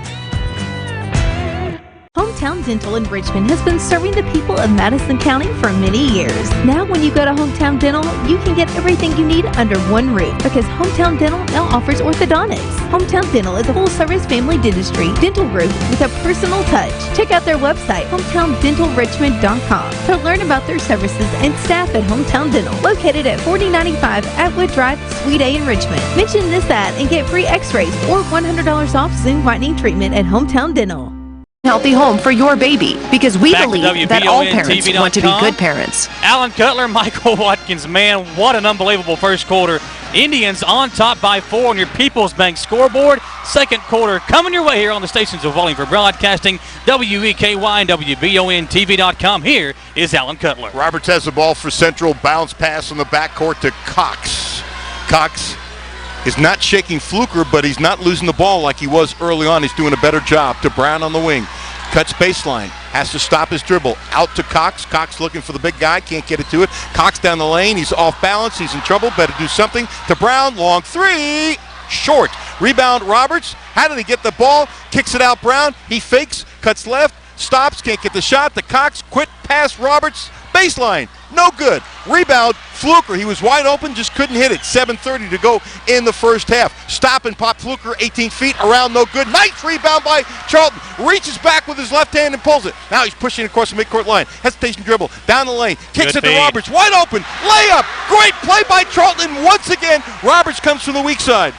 Hometown Dental in Richmond has been serving the people of Madison County for many years. Now when you go to Hometown Dental, you can get everything you need under one roof because Hometown Dental now offers orthodontics. Hometown Dental is a full-service family dentistry dental group with a personal touch. Check out their website, hometowndentalrichmond.com, to learn about their services and staff at Hometown Dental, located at 4095 Atwood Drive, Suite A in Richmond. Mention this ad and get free x-rays or $100 off Zoom whitening treatment at Hometown Dental. Healthy home for your baby, because we believe that all parents want to be good parents. Allen Cutler, Michael Watkins, man, what an unbelievable first quarter. Indians on top by 4 on your People's Bank scoreboard. Second quarter coming your way here on the stations of Wallingford Broadcasting, WEKY and WBONTV.com. Here is Alan Cutler. Roberts has the ball for Central. Bounce pass on the backcourt to Cox. Cox is not shaking Fluker, but he's not losing the ball like he was early on. He's doing a better job. To Brown on the wing. Cuts baseline. Has to stop his dribble. Out to Cox. Cox looking for the big guy. Can't get it to it. Cox down the lane. He's off balance. He's in trouble. Better do something. To Brown. Long three. Short. Rebound Roberts. How did he get the ball? Kicks it out Brown. He fakes. Cuts left. Stops. Can't get the shot. To Cox. Quick pass Roberts. Baseline. No good. Rebound Fluker. He was wide open. Just couldn't hit it. 7:30 to go in the first half. Stop and pop Fluker. 18 feet. Around. No good. Nice rebound by Charlton. Reaches back with his left hand and pulls it. Now he's pushing across the midcourt line. Hesitation dribble. Down the lane. Kicks Good it to Roberts. Wide open. Layup. Great play by Charlton. Once again, Roberts comes from the weak side.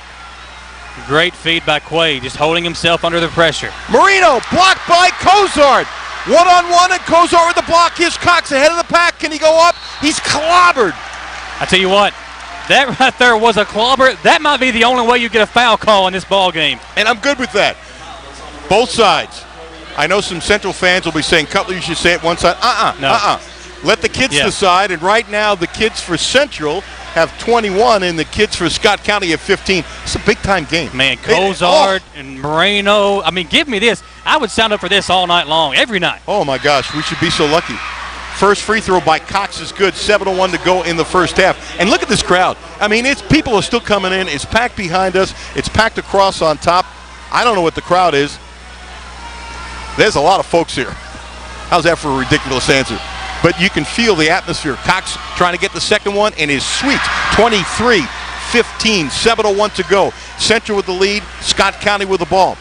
Great feed by Quaid, just holding himself under the pressure. Marino blocked by Cozart. One-on-one and Cozart with the block. Here's Cox ahead of the pack. Can he go up? He's clobbered. I tell you what, that right there was a clobber. That might be the only way you get a foul call in this ball game. And I'm good with that. Both sides. I know some Central fans will be saying, Cutler, you should say it one side. Let the kids decide. And right now, the kids for Central have 21, and the kids for Scott County have 15. It's a big-time game. Man, Cozart and Moreno. I mean, give me this. I would sign up for this all night long, every night. Oh, my gosh. We should be so lucky. First free throw by Cox is good. 7:01 to go in the first half. And look at this crowd. I mean, people are still coming in. It's packed behind us. It's packed across on top. I don't know what the crowd is. There's a lot of folks here. How's that for a ridiculous answer? But you can feel the atmosphere. Cox trying to get the second one and is sweet. 23-15, 7:01 to go. Central with the lead, Scott County with the ball.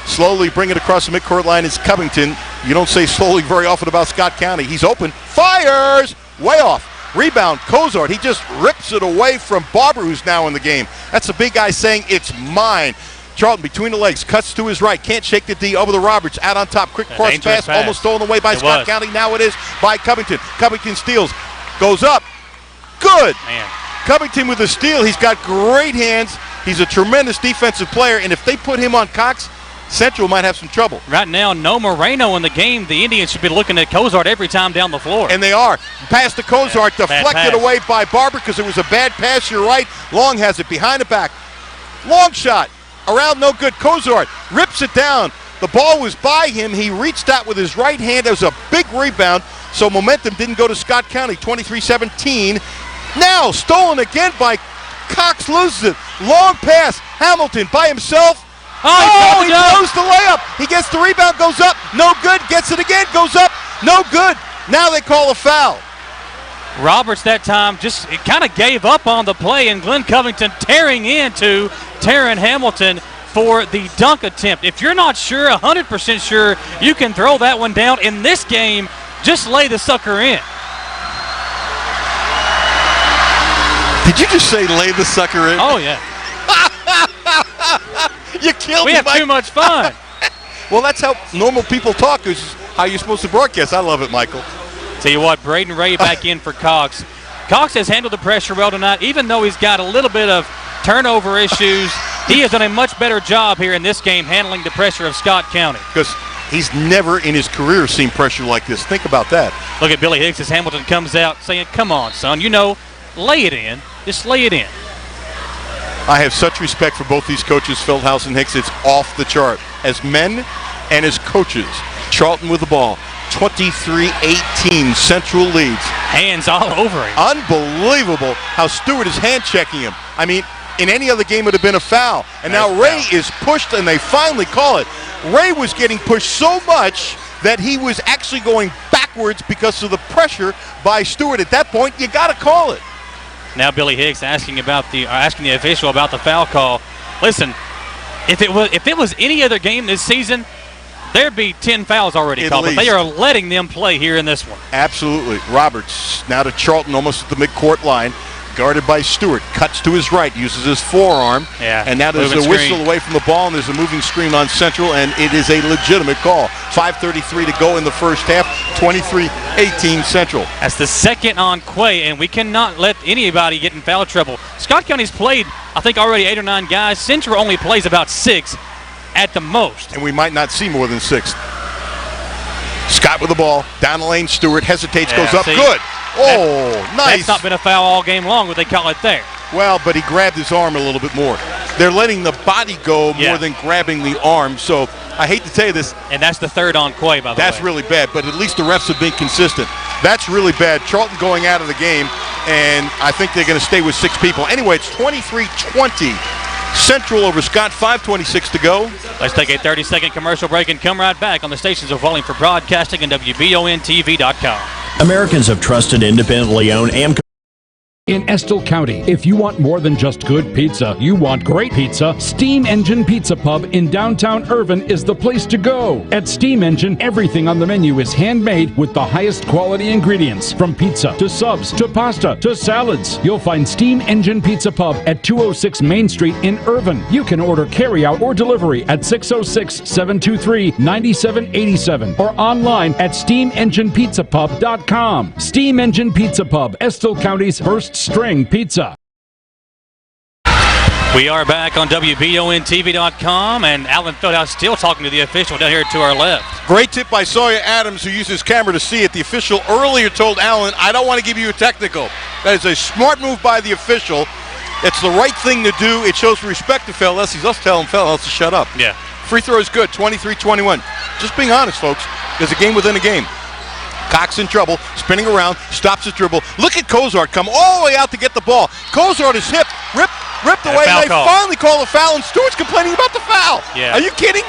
Slowly bring it across the midcourt line is Covington. You don't say slowly very often about Scott County. He's open, fires, way off. Rebound, Cozart. He just rips it away from Barber, who's now in the game. That's the big guy saying, it's mine. Charlton between the legs, cuts to his right, can't shake the D over the Roberts, out on top, quick cross pass, almost stolen away by Scott County. Now it is by Covington. Covington steals, goes up, good. Man. Covington with the steal. He's got great hands. He's a tremendous defensive player, and if they put him on Cox, Central might have some trouble. Right now, no Moreno in the game. The Indians should be looking at Cozart every time down the floor. And they are. Pass to Cozart, deflected away by Barber because it was a bad pass. You're right. Long has it behind the back. Long shot. Around, no good. Cozart rips it down. The ball was by him. He reached out with his right hand. There was a big rebound, so momentum didn't go to Scott County. 23-17. Now stolen again by Cox, loses it. Long pass. Hamilton by himself. He throws the layup. He gets the rebound, goes up. No good. Gets it again, goes up. No good. Now they call a foul. Roberts that time just kind of gave up on the play, and Glenn Covington tearing into Taryn Hamilton for the dunk attempt. If you're not sure, 100% sure, you can throw that one down. In this game, just lay the sucker in. Did you just say lay the sucker in? Oh, yeah. You killed me, We have Mike. too much fun. Well, that's how normal people talk, is how you're supposed to broadcast. I love it, Michael. Tell you what, Braden Ray back in for Cox. Cox has handled the pressure well tonight, even though he's got a little bit of turnover issues. He has done a much better job here in this game handling the pressure of Scott County. Because he's never in his career seen pressure like this. Think about that. Look at Billy Hicks as Hamilton comes out saying, come on, son, lay it in. Just lay it in. I have such respect for both these coaches, Feldhaus and Hicks. It's off the chart. As men and as coaches. Charlton with the ball. 23-18, Central leads. Hands all over him. Unbelievable how Stewart is hand-checking him. I mean, in any other game it would have been a foul. And now Ray is pushed, and they finally call it. Ray was getting pushed so much that he was actually going backwards because of the pressure by Stewart. At that point, you got to call it. Now Billy Hicks asking the official about the foul call. Listen, if it was any other game this season, there'd be 10 fouls already called, but they are letting them play here in this one. Absolutely. Roberts now to Charlton, almost at the midcourt line. guarded by Stewart. Cuts to his right, uses his forearm. Yeah, and now there's a whistle away from the ball, and there's a moving screen on Central, and it is a legitimate call. 5:33 to go in the first half, 23-18 Central. That's the second on Quay, and we cannot let anybody get in foul trouble. Scott County's played, I think, already 8 or 9 guys. Central only plays about 6 at the most. And we might not see more than 6. Scott with the ball, down the lane, Stewart hesitates, goes up, good. Oh, nice. That's not been a foul all game long, but they call it there. Well, but he grabbed his arm a little bit more. They're letting the body go more than grabbing the arm, so I hate to tell you this. And that's the third on Quay, by the way. That's really bad, but at least the refs have been consistent. That's really bad. Charlton going out of the game, and I think they're going to stay with 6 people. Anyway, it's 23-20. Central over Scott, 5:26 to go. Let's take a 30-second commercial break and come right back on the stations of Wallingford Broadcasting and WBONTV.com. Americans have trusted, independently owned, and in Estill County, if you want more than just good pizza, you want great pizza, Steam Engine Pizza Pub in downtown Irvin is the place to go. At Steam Engine, everything on the menu is handmade with the highest quality ingredients. From pizza to subs to pasta to salads. You'll find Steam Engine Pizza Pub at 206 Main Street in Irvin. You can order carryout or delivery at 606-723-9787 or online at steamenginepizzapub.com. Steam Engine Pizza Pub, Estill County's first string pizza. We are back on WBONTV.com, and Alan Feldhouse still talking to the official down here to our left. Great tip by Sawyer Adams, who used his camera to see it. The official earlier told Alan, I don't want to give you a technical. That is a smart move by the official. It's the right thing to do. It shows respect to Feldhouse. He's us telling Feldhouse to shut up. Yeah. Free throw is good, 23-21. Just being honest, folks. There's a game within a game. Cox in trouble, spinning around, stops his dribble. Look at Kozart come all the way out to get the ball. Kozart is hip, ripped away, and they finally call a foul, and Stewart's complaining about the foul. Yeah. Are you kidding?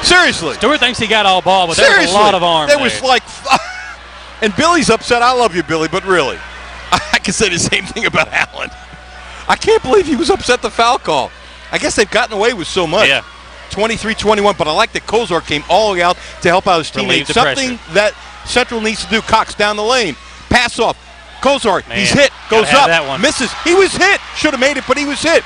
Seriously. Stewart thinks he got all ball, but there's a lot of arm there. Was like, and Billy's upset. I love you, Billy, but really, I can say the same thing about Allen. I can't believe he was upset the foul call. I guess they've gotten away with so much. Yeah. 23-21, but I like that Kozart came all the way out to help out his teammates. Something that Central needs to do. Cox down the lane. Pass off. Kozart, he's hit. Goes up. Misses. He was hit. Should have made it, but he was hit.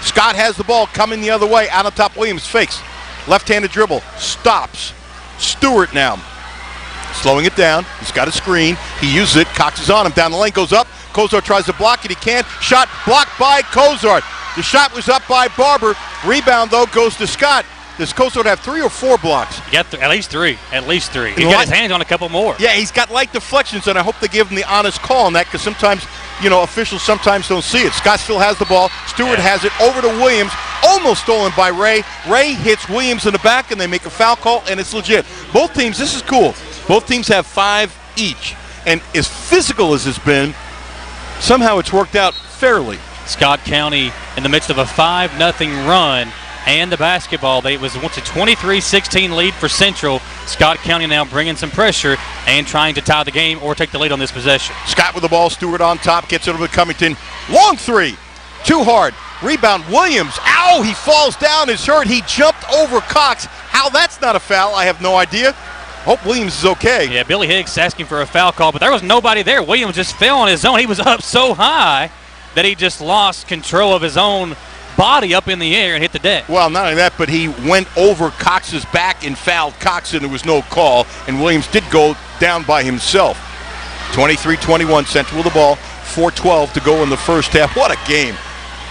Scott has the ball coming the other way. Out on top, Williams fakes. Left-handed dribble. Stops. Stewart now. Slowing it down. He's got a screen. He uses it. Cox is on him. Down the lane. Goes up. Kozart tries to block it. He can't. Shot blocked by Kozart. The shot was up by Barber. Rebound, though, goes to Scott. Does Kozart have 3 or 4 blocks? He got at least 3. At least 3. He's got his hands on a couple more. Yeah, he's got light deflections, and I hope they give him the honest call on that, because sometimes, officials sometimes don't see it. Scott still has the ball. Stewart has it over to Williams. Almost stolen by Ray. Ray hits Williams in the back, and they make a foul call, and it's legit. Both teams, this is cool. Both teams have 5 each. And as physical as it's been, somehow it's worked out fairly. Scott County in the midst of a 5-0 run. And the basketball, it was once a 23-16 lead for Central. Scott County now bringing some pressure and trying to tie the game or take the lead on this possession. Scott with the ball, Stewart on top, gets it over to Covington. Long 3, too hard. Rebound, Williams. Ow, he falls down, is hurt. He jumped over Cox. How that's not a foul, I have no idea. Hope Williams is okay. Yeah, Billy Higgs asking for a foul call, but there was nobody there. Williams just fell on his own. He was up so high that he just lost control of his own body up in the air and hit the deck. Well, not only that, but he went over Cox's back and fouled Cox, and there was no call, and Williams did go down by himself. 23-21, Central with the ball, 4:12 to go in the first half. What a game.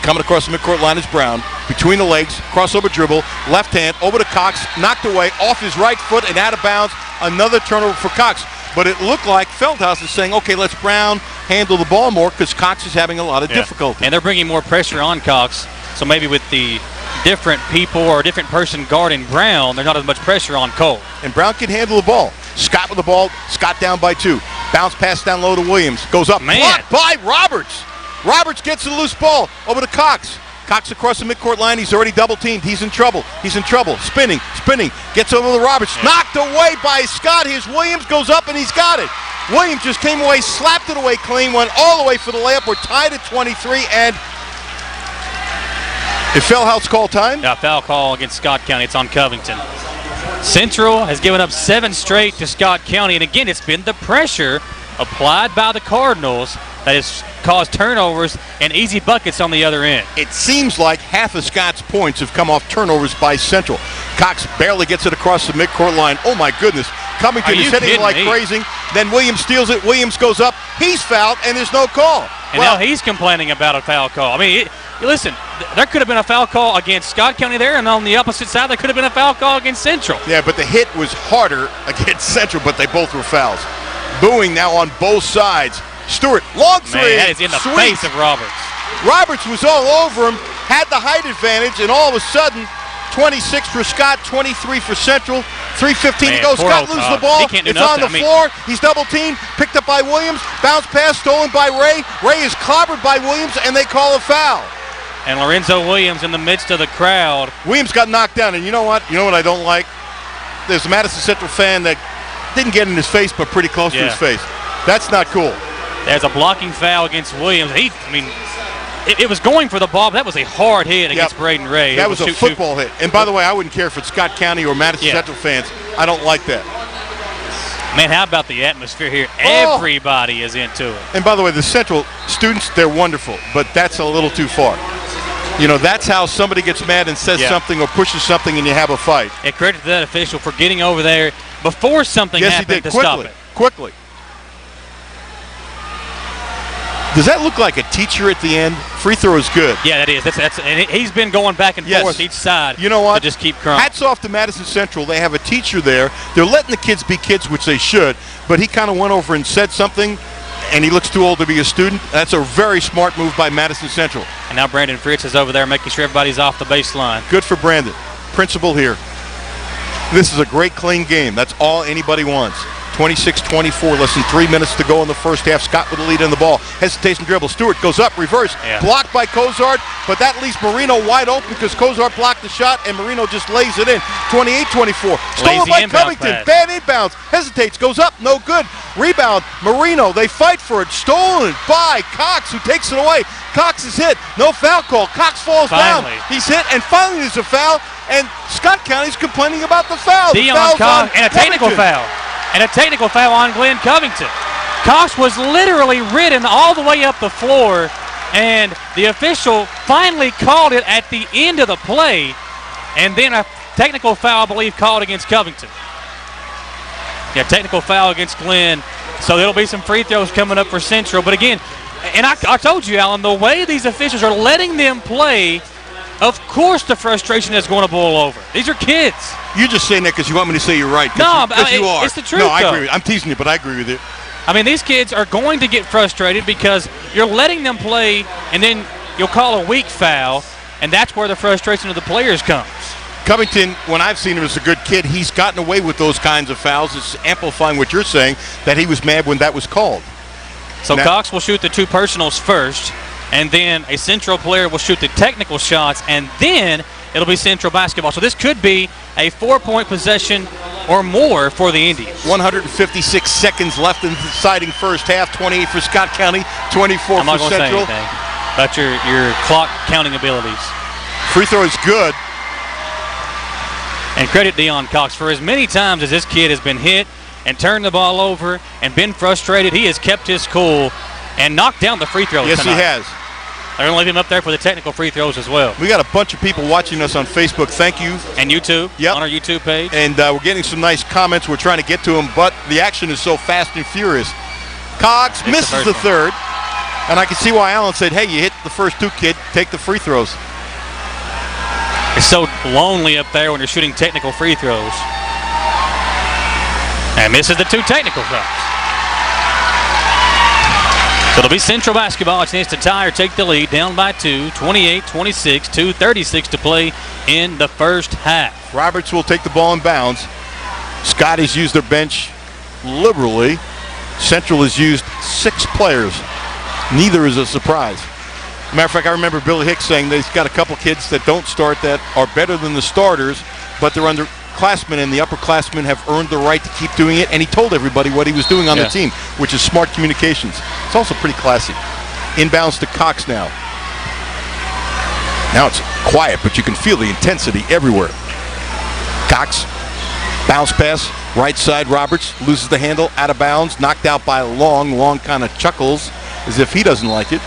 Coming across the midcourt line is Brown. Between the legs, crossover dribble, left hand, over to Cox, knocked away, off his right foot and out of bounds. Another turnover for Cox. But it looked like Feldhouse is saying, okay, let's Brown handle the ball more, because Cox is having a lot of difficulty. And they're bringing more pressure on Cox. So maybe with the different people or a different person guarding Brown, there's not as much pressure on Cole. And Brown can handle the ball. Scott with the ball. Scott down by 2. Bounce pass down low to Williams. Goes up. Blocked by Roberts. Roberts gets the loose ball over to Cox. Cox across the midcourt line. He's already double teamed. He's in trouble. Spinning. Gets over to Roberts. Knocked away by Scott. Here's Williams. Goes up and he's got it. Williams just came away, slapped it away clean, went all the way for the layup. We're tied at 23, and did Feldhouse call time? Yeah, foul call against Scott County. It's on Covington. Central has given up 7 straight to Scott County, and again, it's been the pressure applied by the Cardinals that has caused turnovers and easy buckets on the other end. It seems like half of Scott's points have come off turnovers by Central. Cox barely gets it across the midcourt line. Oh, my goodness. Covington is hitting like crazy. Then Williams steals it. Williams goes up. He's fouled, and there's no call. And now he's complaining about a foul call. I mean, listen, there could have been a foul call against Scott County there, and on the opposite side, there could have been a foul call against Central. Yeah, but the hit was harder against Central, but they both were fouls. Booing now on both sides. Stewart, long three. Man, that is in the face of Roberts. Roberts was all over him, had the height advantage, and all of a sudden, 26 for Scott, 23 for Central. 3:15 to go. Scott loses the ball. It's on the floor. He's double teamed, picked up by Williams. Bounce pass stolen by Ray. Ray is clobbered by Williams, and they call a foul. And Lorenzo Williams in the midst of the crowd. Williams got knocked down, and you know what? You know what I don't like? There's a Madison Central fan that didn't get in his face, but pretty close to his face. That's not cool. There's a blocking foul against Williams. It was going for the ball, but that was a hard hit against Braden Ray. That was a football hit. And by the way, I wouldn't care if it's Scott County or Madison Central fans. I don't like that. Man, how about the atmosphere here? Everybody is into it. And by the way, the Central students, they're wonderful, but that's a little too far. You know, that's how somebody gets mad and says something or pushes something and you have a fight. And credit to that official for getting over there before something happened to stop it. Quickly. Does that look like a teacher at the end? Free throw is good. Yeah, that is. And he's been going back and forth each side. You know what? To just keep crying. Hats off to Madison Central. They have a teacher there. They're letting the kids be kids, which they should. But he kind of went over and said something, and he looks too old to be a student. That's a very smart move by Madison Central. And now Brandon Fritz is over there making sure everybody's off the baseline. Good for Brandon. Principal here. This is a great, clean game. That's all anybody wants. 26-24, less than 3 minutes to go in the first half. Scott with the lead in the ball. Hesitation dribble. Stewart goes up, reverse. Blocked by Cozart, but that leaves Marino wide open because Cozart blocked the shot, and Marino just lays it in. 28-24. Stolen by Covington. Bad inbounds. Hesitates, goes up, no good. Rebound, Marino. They fight for it. Stolen by Cox, who takes it away. Cox is hit. No foul call. Cox falls down. He's hit, and finally there's a foul, and Scott County's complaining about the foul. Dion Cox, and a technical foul. And a technical foul on Glenn Covington. Cox was literally ridden all the way up the floor, and the official finally called it at the end of the play, and then a technical foul, I believe, called against Covington. Yeah, technical foul against Glenn. So there'll be some free throws coming up for Central. But again, and I told you, Alan, the way these officials are letting them play, of course the frustration is going to boil over. These are kids. You're just saying that because you want me to say you're right. No, but you are. It's the truth, No, I though. agree with you. I'm teasing you, but I agree with you. I mean, these kids are going to get frustrated because you're letting them play, and then you'll call a weak foul, and that's where the frustration of the players comes. Covington, when I've seen him as a good kid, he's gotten away with those kinds of fouls. It's amplifying what you're saying, that he was mad when that was called. So now, Cox will shoot the two personals first, and then a Central player will shoot the technical shots, and then it'll be Central basketball. So this could be a 4-point possession or more for the Indians. 156 seconds left in the deciding first half. 28 for Scott County, 24 for Central. I'm not going to say anything about your clock counting abilities. Free throw is good. And credit Dion Cox for as many times as this kid has been hit and turned the ball over and been frustrated, he has kept his cool and knocked down the free throws Yes, tonight. he has. They're going to leave him up there for the technical free throws as well. We got a bunch of people watching us on Facebook. Thank you. And YouTube. On our YouTube page. And we're getting some nice comments. We're trying to get to them, but the action is so fast and furious. Cox misses the third. And I can see why Allen said, hey, you hit the first two, kid. Take the free throws. It's so lonely up there when you're shooting technical free throws. And misses the two technical shots. So it'll be Central basketball. It's a chance to tie or take the lead, down by 2, 28-26, 2:36 to play in the first half. Roberts will take the ball in bounds. Scott has used their bench liberally. Central has used 6 players. Neither is a surprise. Matter of fact, I remember Billy Hicks saying they've got a couple kids that don't start that are better than the starters, but they're underclassmen, and the upperclassmen have earned the right to keep doing it, and he told everybody what he was doing on the team, which is smart communications. It's also pretty classy. Inbounds to Cox now. Now it's quiet, but you can feel the intensity everywhere. Cox, bounce pass, right side. Roberts loses the handle, out of bounds, knocked out by Long. Long kind of chuckles as if he doesn't like it.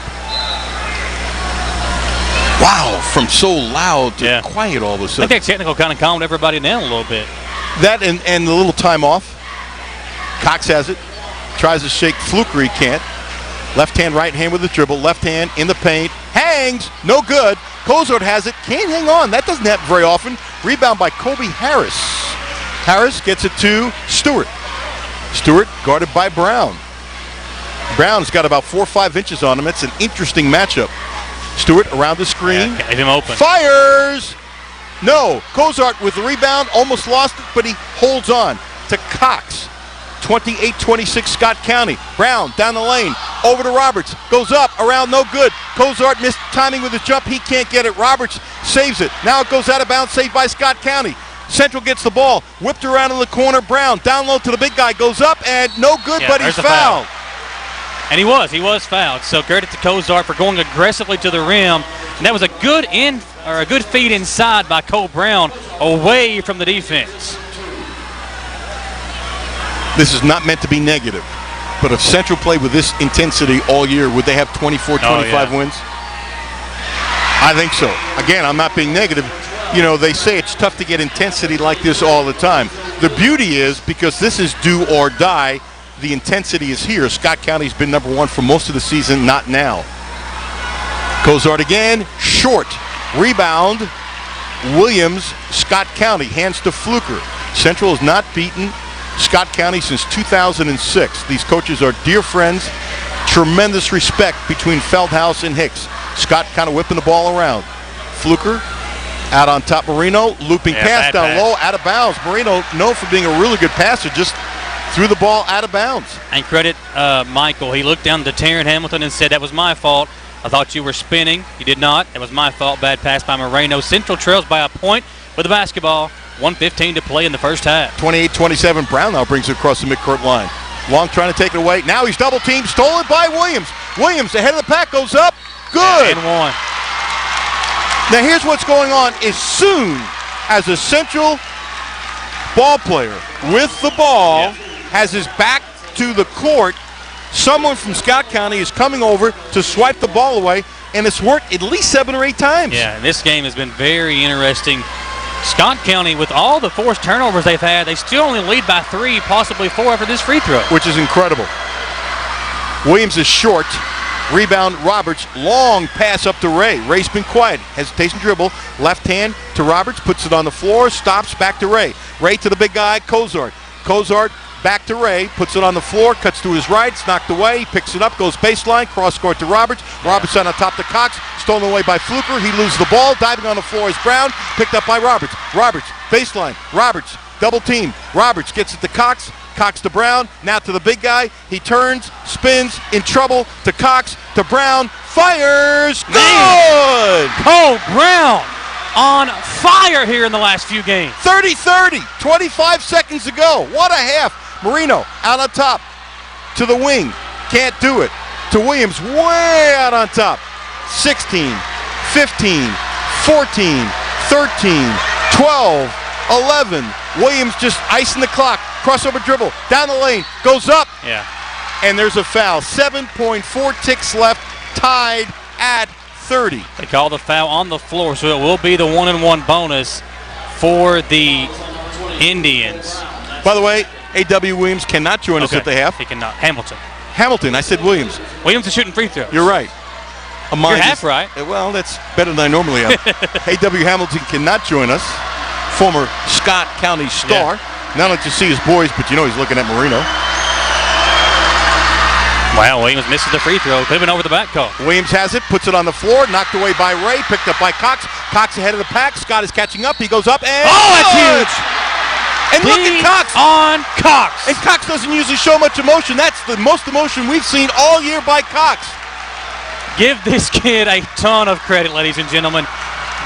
Wow, from so loud to quiet all of a sudden. I think that technical kind of calmed everybody down a little bit. That and the little time off. Cox has it. Tries to shake Fluker, he can't. Left hand, right hand with the dribble. Left hand in the paint. Hangs, no good. Kozart has it, can't hang on. That doesn't happen very often. Rebound by Kobe Harris. Harris gets it to Stewart. Stewart guarded by Brown. Brown's got about 4 or 5 inches on him. It's an interesting matchup. Stewart around the screen. Leave him open. Fires! No. Kozart with the rebound, almost lost it, but he holds on to Cox. 28-26 Scott County. Brown down the lane, over to Roberts. Goes up, around, no good. Kozart missed timing with the jump. He can't get it. Roberts saves it. Now it goes out of bounds, saved by Scott County. Central gets the ball, whipped around in the corner. Brown down low to the big guy, goes up, and no good, but he's fouled. And he was fouled. So credit to Kozart for going aggressively to the rim. And that was a good feed inside by Cole Brown away from the defense. This is not meant to be negative, but if Central played with this intensity all year, would they have 24, 25 wins? I think so. Again, I'm not being negative. You know, they say it's tough to get intensity like this all the time. The beauty is, because this is do or die, the intensity is here. Scott County's been number 1 for most of the season, not now. Kozart again, short. Rebound, Williams, Scott County, hands to Fluker. Central has not beaten Scott County since 2006. These coaches are dear friends. Tremendous respect between Feldhaus and Hicks. Scott kind of whipping the ball around. Fluker out on top. Marino looping pass down low, out of bounds. Marino known for being a really good passer, just threw the ball out of bounds. And credit Michael. He looked down to Taryn Hamilton and said, "That was my fault. I thought you were spinning. You did not. That was my fault. Bad pass by Moreno." Central trails by a point with the basketball. 1:15 to play in the first half. 28-27. Brown now brings it across the midcourt line. Long trying to take it away. Now he's double teamed. Stolen by Williams. Williams ahead of the pack, goes up. Good. And one. Now here's what's going on. As soon as a Central ball player with the ball has his back to the court, someone from Scott County is coming over to swipe the ball away, and it's worked at least 7 or 8 times. Yeah, and this game has been very interesting. Scott County, with all the forced turnovers they've had, they still only lead by 3, possibly 4 after this free throw. Which is incredible. Williams is short. Rebound, Roberts. Long pass up to Ray. Ray's been quiet. Hesitation dribble. Left hand to Roberts. Puts it on the floor. Stops. Back to Ray. Ray to the big guy, Kozart. Kozart back to Ray. Puts it on the floor. Cuts to his right. It's knocked away. He picks it up. Goes baseline. Cross court to Roberts. Roberts on top to Cox. Stolen away by Fluker. He loses the ball. Diving on the floor is Brown. Picked up by Roberts. Roberts. Baseline. Roberts. Double team. Roberts gets it to Cox. Cox to Brown. Now to the big guy. He turns. Spins. In trouble. To Cox. To Brown. Fires. Good! Cole Brown on fire here in the last few games. 30-30. 25 seconds to go. What a half. Marino out on top. To the wing. Can't do it. To Williams. Way out on top. 16, 15, 14, 13, 12, 11. Williams just icing the clock. Crossover dribble. Down the lane. Goes up. Yeah. And there's a foul. 7.4 ticks left. Tied at 30. They call the foul on the floor, so it will be the 1-and-1 bonus for the Indians. By the way, A.W. Williams cannot join us at the half. He cannot. Hamilton. Hamilton. I said Williams. Williams is shooting free throws. You're right. You're half right. Well, that's better than I normally am. A.W. Hamilton cannot join us. Former Scott County star. Not only to see his boys, but you know he's looking at Marino. Wow, Williams misses the free throw. Could have been over the back call. Williams has it, puts it on the floor, knocked away by Ray, picked up by Cox. Cox ahead of the pack. Scott is catching up. He goes up and that's huge! And look at Cox. On Cox. And Cox doesn't usually show much emotion. That's the most emotion we've seen all year by Cox. Give this kid a ton of credit, ladies and gentlemen.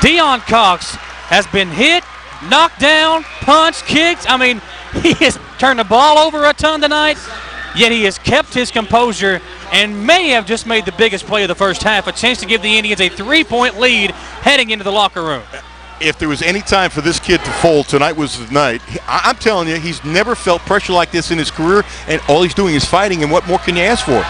Deion Cox has been hit, knocked down, punched, kicked. I mean, he has turned the ball over a ton tonight, yet he has kept his composure and may have just made the biggest play of the first half, a chance to give the Indians a 3-point lead heading into the locker room. If there was any time for this kid to fold, tonight was the night. I'm telling you, he's never felt pressure like this in his career, and all he's doing is fighting, and what more can you ask for?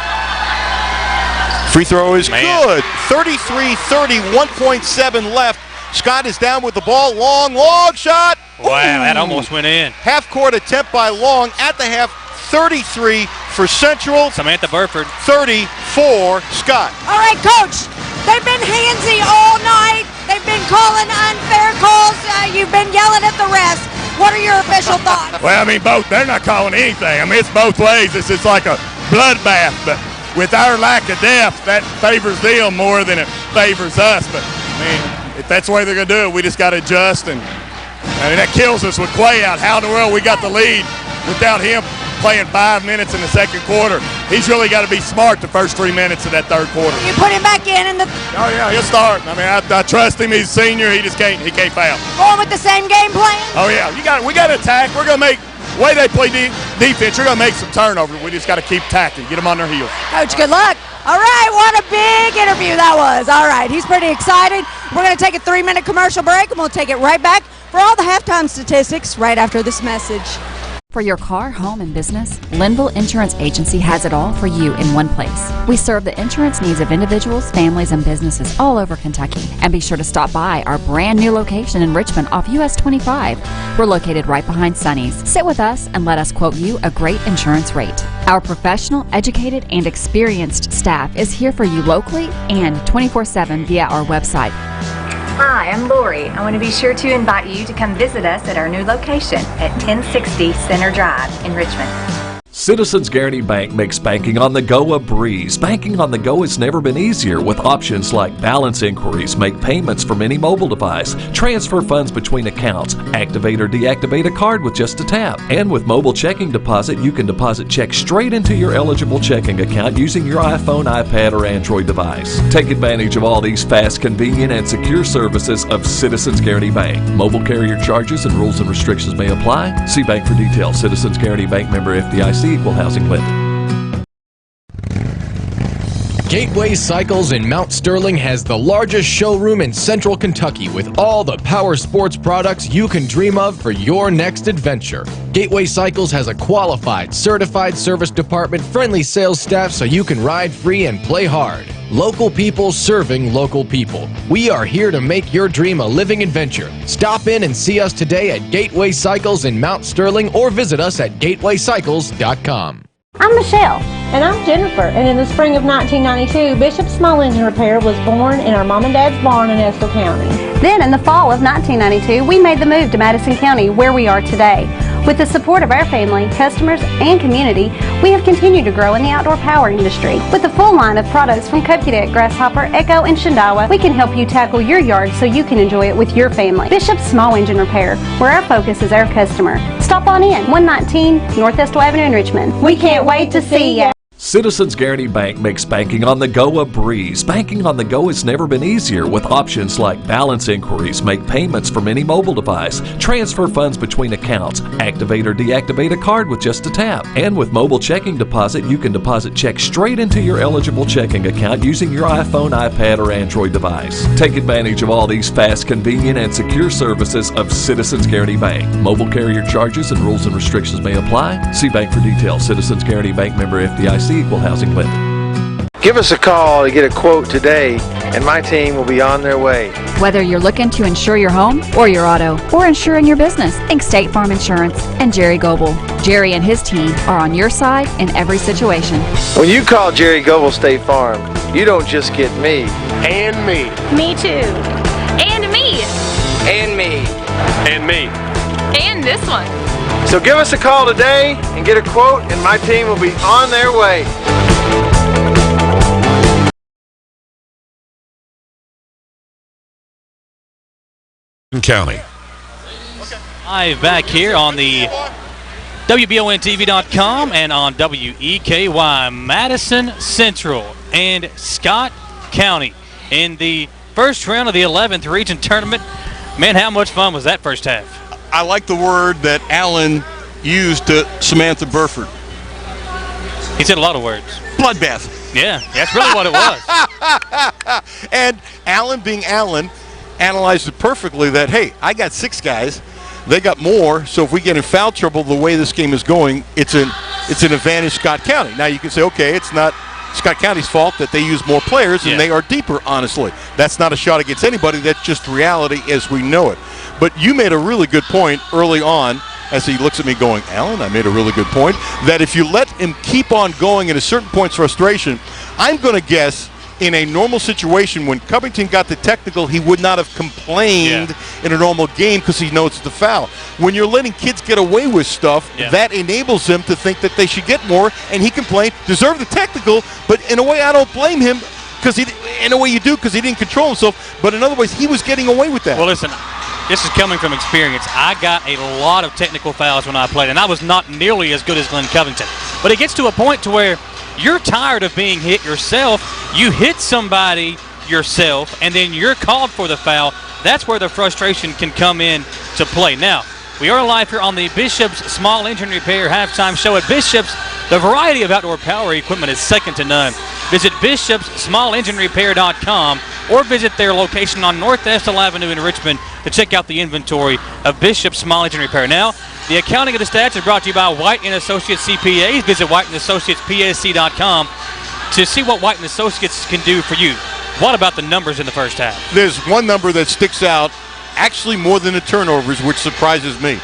Free throw is good. 33-30, 1.7 left. Scott is down with the ball. Long shot. Wow, that almost went in. Half-court attempt by Long at the half. 33 for Central. Samantha Burford. 30 for Scott. All right, Coach. They've been handsy all night. They've been calling unfair calls. You've been yelling at the refs. What are your official thoughts? Well, I mean, they're not calling anything. I mean, it's both ways. It's just like a bloodbath. But with our lack of depth, that favors them more than it favors us. But, I mean, if that's the way they're going to do it, we just got to adjust. And, I mean, that kills us with Quay out. How in the world we got the lead without him playing 5 minutes in the second quarter? He's really got to be smart the first 3 minutes of that third quarter. You put him back in the. Oh yeah, he'll start. I mean, I trust him. He's a senior. He can't foul. Going with the same game plan. Oh yeah, we got to attack. We're gonna make the way they play defense. You're gonna make some turnovers. We just got to keep attacking, get them on their heels. Coach, good luck. All right, what a big interview that was. All right, he's pretty excited. We're gonna take a 3-minute commercial break, and we'll take it right back for all the halftime statistics right after this message. For your car, home, and business, Linville Insurance Agency has it all for you in one place. We serve the insurance needs of individuals, families, and businesses all over Kentucky. And be sure to stop by our brand new location in Richmond off US 25. We're located right behind Sonny's. Sit with us and let us quote you a great insurance rate. Our professional, educated, and experienced staff is here for you locally and 24/7 via our website. Hi, I'm Lori. I want to be sure to invite you to come visit us at our new location at 1060 Center Drive in Richmond. Citizens Guarantee Bank makes banking on the go a breeze. Banking on the go has never been easier with options like balance inquiries, make payments from any mobile device, transfer funds between accounts, activate or deactivate a card with just a tap. And with mobile checking deposit, you can deposit checks straight into your eligible checking account using your iPhone, iPad, or Android device. Take advantage of all these fast, convenient, and secure services of Citizens Guarantee Bank. Mobile carrier charges and rules and restrictions may apply. See bank for details. Citizens Guarantee Bank, member FDIC. Equal housing lender. Gateway Cycles in Mount Sterling has the largest showroom in central Kentucky with all the power sports products you can dream of for your next adventure. Gateway Cycles has a qualified, certified service department, friendly sales staff so you can ride free and play hard. Local people serving local people. We are here to make your dream a living adventure. Stop in and see us today at Gateway Cycles in Mount Sterling or visit us at gatewaycycles.com. I'm Michelle. And I'm Jennifer. And in the spring of 1992, Bishop Small Engine Repair was born in our mom and dad's barn in Estill County. Then in the fall of 1992, we made the move to Madison County, where we are today. With the support of our family, customers, and community, we have continued to grow in the outdoor power industry. With a full line of products from Cupcadet, Grasshopper, Echo, and Shindawa, we can help you tackle your yard so you can enjoy it with your family. Bishop Small Engine Repair, where our focus is our customer. Stop on in, 119 North Estill Avenue in Richmond. We can't wait to see ya. Citizens Guarantee Bank makes banking on the go a breeze. Banking on the go has never been easier with options like balance inquiries, make payments from any mobile device, transfer funds between accounts, activate or deactivate a card with just a tap. And with mobile checking deposit, you can deposit checks straight into your eligible checking account using your iPhone, iPad, or Android device. Take advantage of all these fast, convenient, and secure services of Citizens Guarantee Bank. Mobile carrier charges and rules and restrictions may apply. See bank for details. Citizens Guarantee Bank, member FDIC. Equal housing lender. Give us a call to get a quote today, and my team will be on their way. Whether you're looking to insure your home or your auto, or insuring your business, think State Farm Insurance and Jerry Goebel. Jerry and his team are on your side in every situation. When you call Jerry Goebel State Farm, you don't just get me. And me. Me too. And me. And me. And me. And this one. So give us a call today and get a quote, and my team will be on their way. County. Live back here on the WBONTV.com and on WEKY, Madison Central and Scott County in the first round of the 11th Region Tournament. Man, how much fun was that first half? I like the word that Alan used to Samantha Burford. He said a lot of words. Bloodbath. Yeah, that's really what it was. And Alan, being Alan, analyzed it perfectly that, hey, I got 6 guys. They got more, so if we get in foul trouble the way this game is going, it's an advantage Scott County. Now you can say, okay, it's not Scott County's fault that they use more players and they are deeper, honestly. That's not a shot against anybody. That's just reality as we know it. But you made a really good point early on as he looks at me going, Alan, I made a really good point, that if you let him keep on going at a certain point's frustration, I'm going to guess in a normal situation when Covington got the technical, he would not have complained in a normal game because he knows it's a foul. When you're letting kids get away with stuff, that enables him to think that they should get more, and he complained, deserve the technical, but in a way I don't blame him because in a way you do because he didn't control himself, but in other ways he was getting away with that. Well, listen, this is coming from experience. I got a lot of technical fouls when I played, and I was not nearly as good as Glenn Covington. But it gets to a point to where you're tired of being hit yourself. You hit somebody yourself, and then you're called for the foul. That's where the frustration can come in to play. Now, we are live here on the Bishop's Small Engine Repair halftime show. At Bishop's, the variety of outdoor power equipment is second to none. Visit bishopssmallenginerepair.com or visit their location on North Estill Avenue in Richmond to check out the inventory of Bishop's Small Engine Repair. Now, the accounting of the stats is brought to you by White & Associates CPAs. Visit whiteandassociatespsc.com to see what White & Associates can do for you. What about the numbers in the first half? There's one number that sticks out, actually more than the turnovers, which surprises me.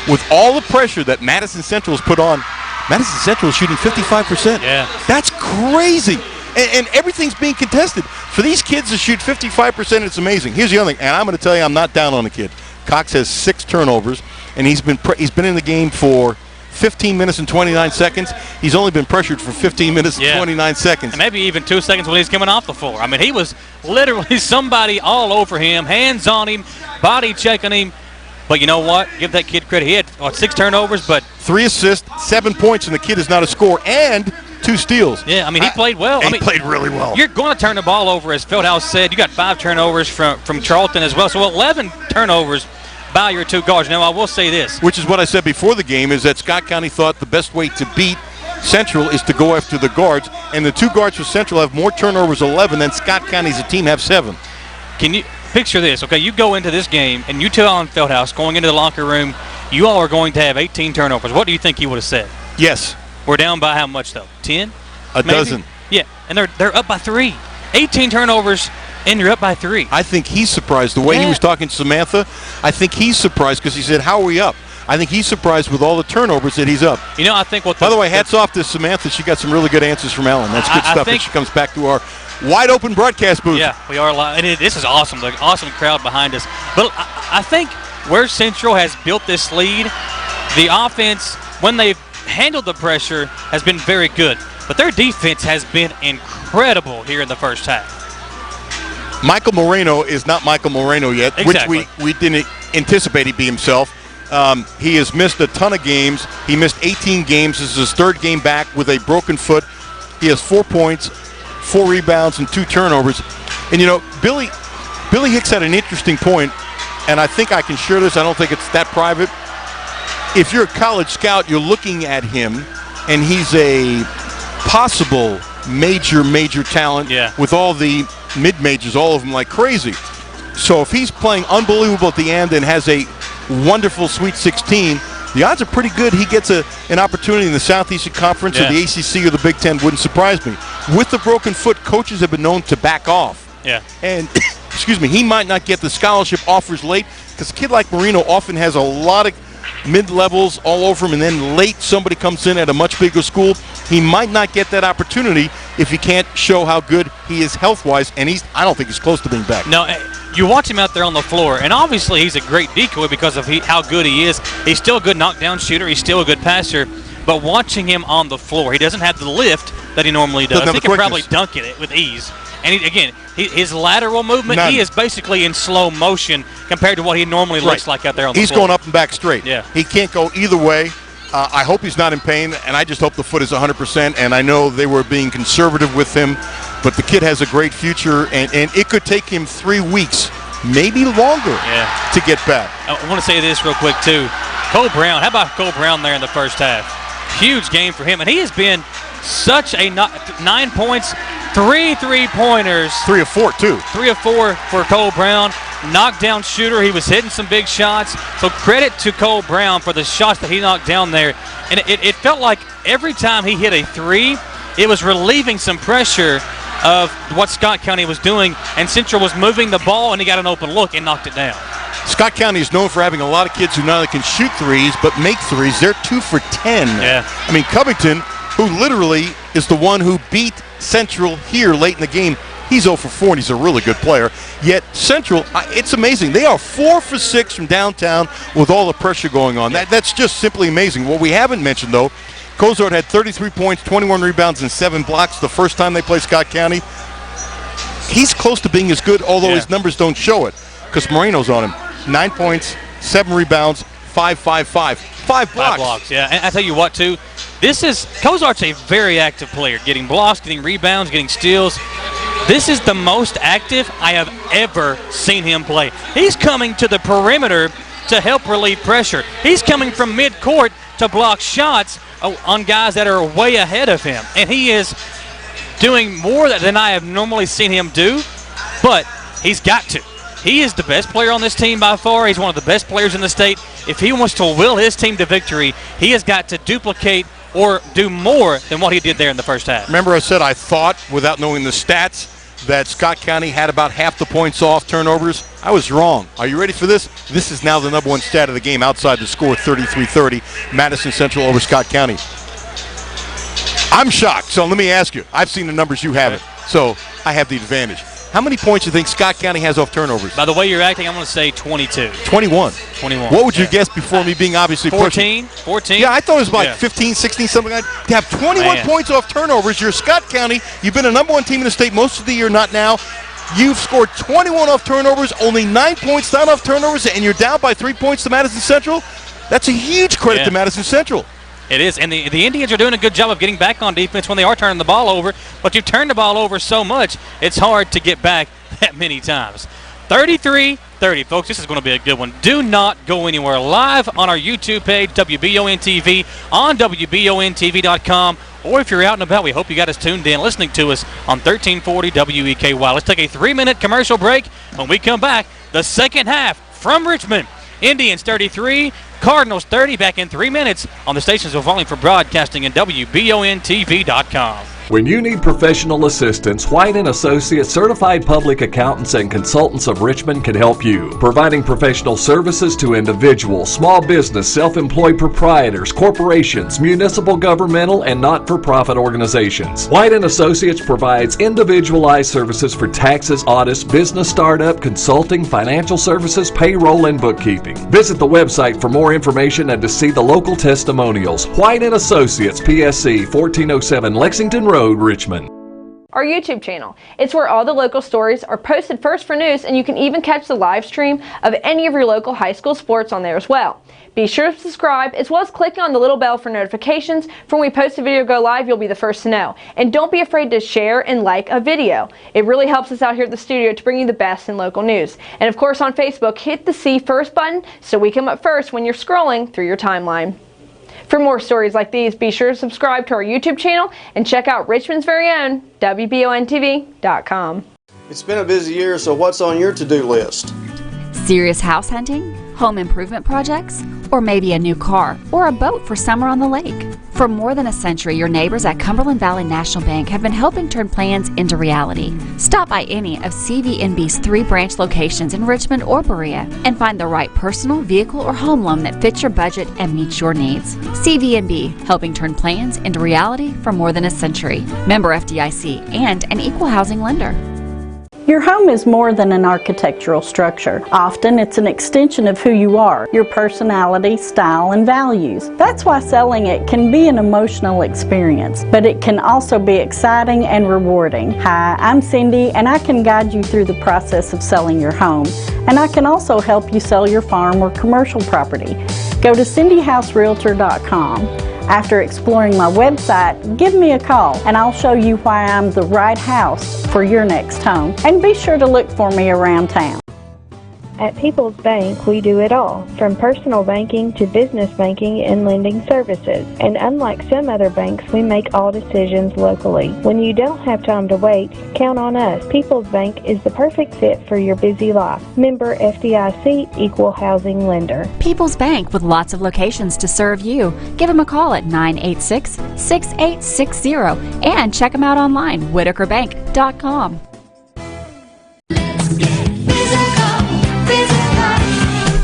With all the pressure that Madison Central has put on, Madison Central is shooting 55%. Yeah. That's crazy. And everything's being contested. For these kids to shoot 55%, it's amazing. Here's the other thing, and I'm going to tell you I'm not down on the kid. Cox has 6 turnovers, and he's been in the game for 15 minutes and 29 seconds. He's only been pressured for 15 minutes and 29 seconds. And maybe even 2 seconds when he's coming off the floor. I mean, he was literally somebody all over him, hands on him, body checking him. But you know what? Give that kid credit. He had 6 turnovers, but 3 assists, 7 points, and the kid is not a scorer, and 2 steals. Yeah, I mean, he played well. He played really well. You're going to turn the ball over, as Feldhouse said. You got 5 turnovers from Charlton as well. So 11 turnovers by your 2 guards. Now, I will say this. Which is what I said before the game, is that Scott County thought the best way to beat Central is to go after the guards, and the 2 guards for Central have more turnovers, 11, than Scott County as a team have 7. Can you picture this? Okay, you go into this game, and you tell Alan Feldhouse, going into the locker room, you all are going to have 18 turnovers. What do you think he would have said? Yes. We're down by how much, though? 10? A dozen. Yeah, and they're up by 3. 18 turnovers, and you're up by 3. I think he's surprised. The way he was talking to Samantha, I think he's surprised because he said, how are we up? I think he's surprised with all the turnovers that he's up. You know, I think what By the way, hats off to Samantha. She got some really good answers from Alan. That's good stuff. And she comes back to our wide-open broadcast booth. Yeah, we are live. And this is awesome. The awesome crowd behind us. But I think where Central has built this lead, the offense, when they've handled the pressure, has been very good. But their defense has been incredible here in the first half. Michael Moreno is not Michael Moreno yet, exactly. Which we didn't anticipate he'd be himself. He has missed a ton of games. He missed 18 games. This is his 3rd game back with a broken foot. He has 4 points, 4 rebounds, and 2 turnovers. And, you know, Billy Hicks had an interesting point, and I think I can share this. I don't think it's that private. If you're a college scout, you're looking at him, and he's a possible major talent with all the mid-majors, all of them like crazy. So if he's playing unbelievable at the end and has a wonderful Sweet 16, the odds are pretty good he gets an opportunity in the Southeastern Conference or the ACC or the Big Ten. Wouldn't surprise me. With the broken foot, coaches have been known to back off. Yeah. And, excuse me, he might not get the scholarship offers late because a kid like Marino often has a lot of mid-levels all over him, and then late somebody comes in at a much bigger school. He might not get that opportunity if he can't show how good he is health-wise, and I don't think he's close to being back. No, you watch him out there on the floor, and obviously he's a great decoy because of how good he is. He's still a good knockdown shooter. He's still a good passer. But watching him on the floor, he doesn't have the lift that he normally does. He can probably dunk it with ease. And his lateral movement, he is basically in slow motion compared to what he normally looks like out there on the floor. He's going up and back straight. Yeah. He can't go either way. I hope he's not in pain, and I just hope the foot is 100%. And I know they were being conservative with him, but the kid has a great future, and it could take him 3 weeks, maybe longer, to get back. I want to say this real quick, too. Cole Brown, how about Cole Brown there in the first half? Huge game for him, and he has been such a 9 points, 3 3-pointers. 3 of 4, too. 3 of 4 for Cole Brown. Knockdown shooter. He was hitting some big shots. So credit to Cole Brown for the shots that he knocked down there. And it felt like every time he hit a 3, it was relieving some pressure of what Scott County was doing, and Central was moving the ball, and he got an open look and knocked it down. Scott County is known for having a lot of kids who not only can shoot threes, but make threes. They're 2 for 10. Yeah. I mean, Covington, who literally is the one who beat Central here late in the game, he's 0 for 4, and he's a really good player. Yet Central, it's amazing. They are 4 for 6 from downtown with all the pressure going on. That's just simply amazing. What we haven't mentioned, though, Cozart had 33 points, 21 rebounds, and 7 blocks the first time they played Scott County. He's close to being as good, although his numbers don't show it, because Moreno's on him. 9 points, 7 rebounds, 5 blocks. 5 blocks, yeah. And I tell you what, too, Cozart's a very active player, getting blocks, getting rebounds, getting steals. This is the most active I have ever seen him play. He's coming to the perimeter to help relieve pressure. He's coming from midcourt to block shots on guys that are way ahead of him. And he is doing more than I have normally seen him do, but he's got to. He is the best player on this team by far. He's one of the best players in the state. If he wants to will his team to victory, he has got to duplicate or do more than what he did there in the first half. Remember I said I thought, without knowing the stats, that Scott County had about half the points off turnovers? I was wrong. Are you ready for this? This is now the number 1 stat of the game outside the score, 33-30, Madison Central over Scott County. I'm shocked, so let me ask you. I've seen the numbers, you haven't, so I have the advantage. How many points do you think Scott County has off turnovers? By the way you're acting, I'm going to say 22. 21. What would you guess before me being obviously 14? pushing? 14? Yeah, I thought it was like 15, 16, something like that. To have 21 points off turnovers, you're Scott County. You've been a number 1 team in the state most of the year, not now. You've scored 21 off turnovers, only 9 points not off turnovers, and you're down by 3 points to Madison Central. That's a huge credit to Madison Central. It is, and the Indians are doing a good job of getting back on defense when they are turning the ball over, but you've turned the ball over so much, it's hard to get back that many times. 33-30, folks, this is going to be a good one. Do not go anywhere. Live on our YouTube page, WBON TV, on WBONTV.com, or if you're out and about, we hope you got us tuned in, listening to us on 1340 WEKY. Let's take a 3-minute commercial break. When we come back, the second half from Richmond. Indians 33, Cardinals 30, back in 3 minutes on the stations of Volume for Broadcasting and WBONTV.com. When you need professional assistance, White & Associates Certified Public Accountants and Consultants of Richmond can help you, providing professional services to individuals, small business, self-employed proprietors, corporations, municipal, governmental, and not-for-profit organizations. White & Associates provides individualized services for taxes, audits, business startup, consulting, financial services, payroll, and bookkeeping. Visit the website for more information and to see the local testimonials. White & Associates, PSC, 1407 Lexington Road, Richmond. Our YouTube channel. It's where all the local stories are posted first for news, and you can even catch the live stream of any of your local high school sports on there as well. Be sure to subscribe, as well as clicking on the little bell for notifications. For when we post a video go live, you'll be the first to know. And don't be afraid to share and like a video. It really helps us out here at the studio to bring you the best in local news. And of course on Facebook, hit the See First button so we come up first when you're scrolling through your timeline. For more stories like these, be sure to subscribe to our YouTube channel and check out Richmond's very own WBONTV.com. It's been a busy year, so what's on your to-do list? Serious house hunting, home improvement projects, or maybe a new car or a boat for summer on the lake. For more than a century, your neighbors at Cumberland Valley National Bank have been helping turn plans into reality. Stop by any of CVNB's 3 branch locations in Richmond or Berea and find the right personal, vehicle, or home loan that fits your budget and meets your needs. CVNB, helping turn plans into reality for more than a century. Member FDIC and an equal housing lender. Your home is more than an architectural structure. Often it's an extension of who you are, your personality, style, and values. That's why selling it can be an emotional experience, but it can also be exciting and rewarding. Hi, I'm Cindy, and I can guide you through the process of selling your home. And I can also help you sell your farm or commercial property. Go to cindyhouserealtor.com. After exploring my website, give me a call and I'll show you why I'm the right house for your next home. And be sure to look for me around town. At People's Bank, we do it all, from personal banking to business banking and lending services. And unlike some other banks, we make all decisions locally. When you don't have time to wait, count on us. People's Bank is the perfect fit for your busy life. Member FDIC, Equal Housing Lender. People's Bank with lots of locations to serve you. Give them a call at 986-6860 and check them out online, whitakerbank.com.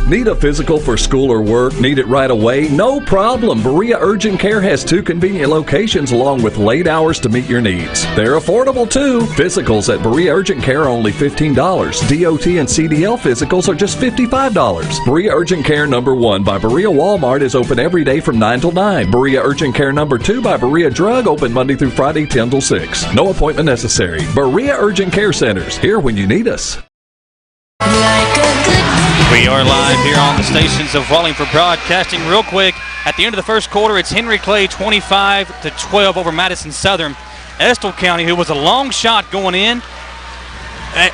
Need a physical for school or work? Need it right away? No problem. Berea Urgent Care has 2 convenient locations along with late hours to meet your needs. They're affordable too. Physicals at Berea Urgent Care are only $15. DOT and CDL physicals are just $55. Berea Urgent Care number 1 by Berea Walmart is open every day from 9 till 9. Berea Urgent Care number 2 by Berea Drug open Monday through Friday 10 till 6. No appointment necessary. Berea Urgent Care Centers, here when you need us. We are live here on the stations of Wallingford Broadcasting. Real quick, at the end of the first quarter, it's Henry Clay 25-12 over Madison Southern. Estill County, who was a long shot going in,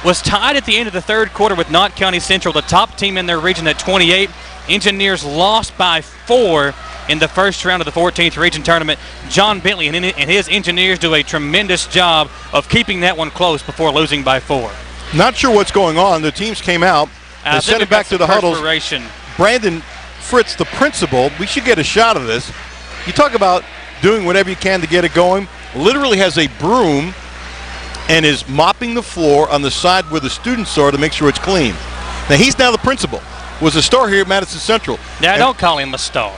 was tied at the end of the third quarter with Knott County Central, the top team in their region at 28. Engineers lost by 4 in the first round of the 14th region tournament. John Bentley and his Engineers do a tremendous job of keeping that one close before losing by 4. Not sure what's going on. The teams came out. They sent it back to the huddles. Brandon Fritz, the principal, we should get a shot of this. You talk about doing whatever you can to get it going. Literally has a broom and is mopping the floor on the side where the students are to make sure it's clean. Now, he's now the principal. Was a star here at Madison Central. Yeah, don't call him a star.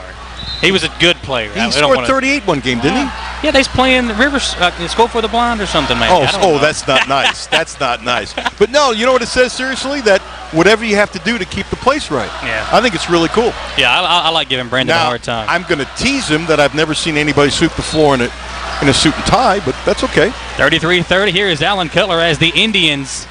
He was a good player. He scored 38 one game, didn't he? Yeah, they's playing Rivers School for the Blind or something, man. Oh, that's not nice. That's not nice. But no, you know what it says, seriously? That whatever you have to do to keep the place right. Yeah. I think it's really cool. Yeah, I like giving Brandon a hard time. I'm going to tease him that I've never seen anybody sweep the floor in a suit and tie, but that's okay. 33-30. Here is Alan Cutler as the Indians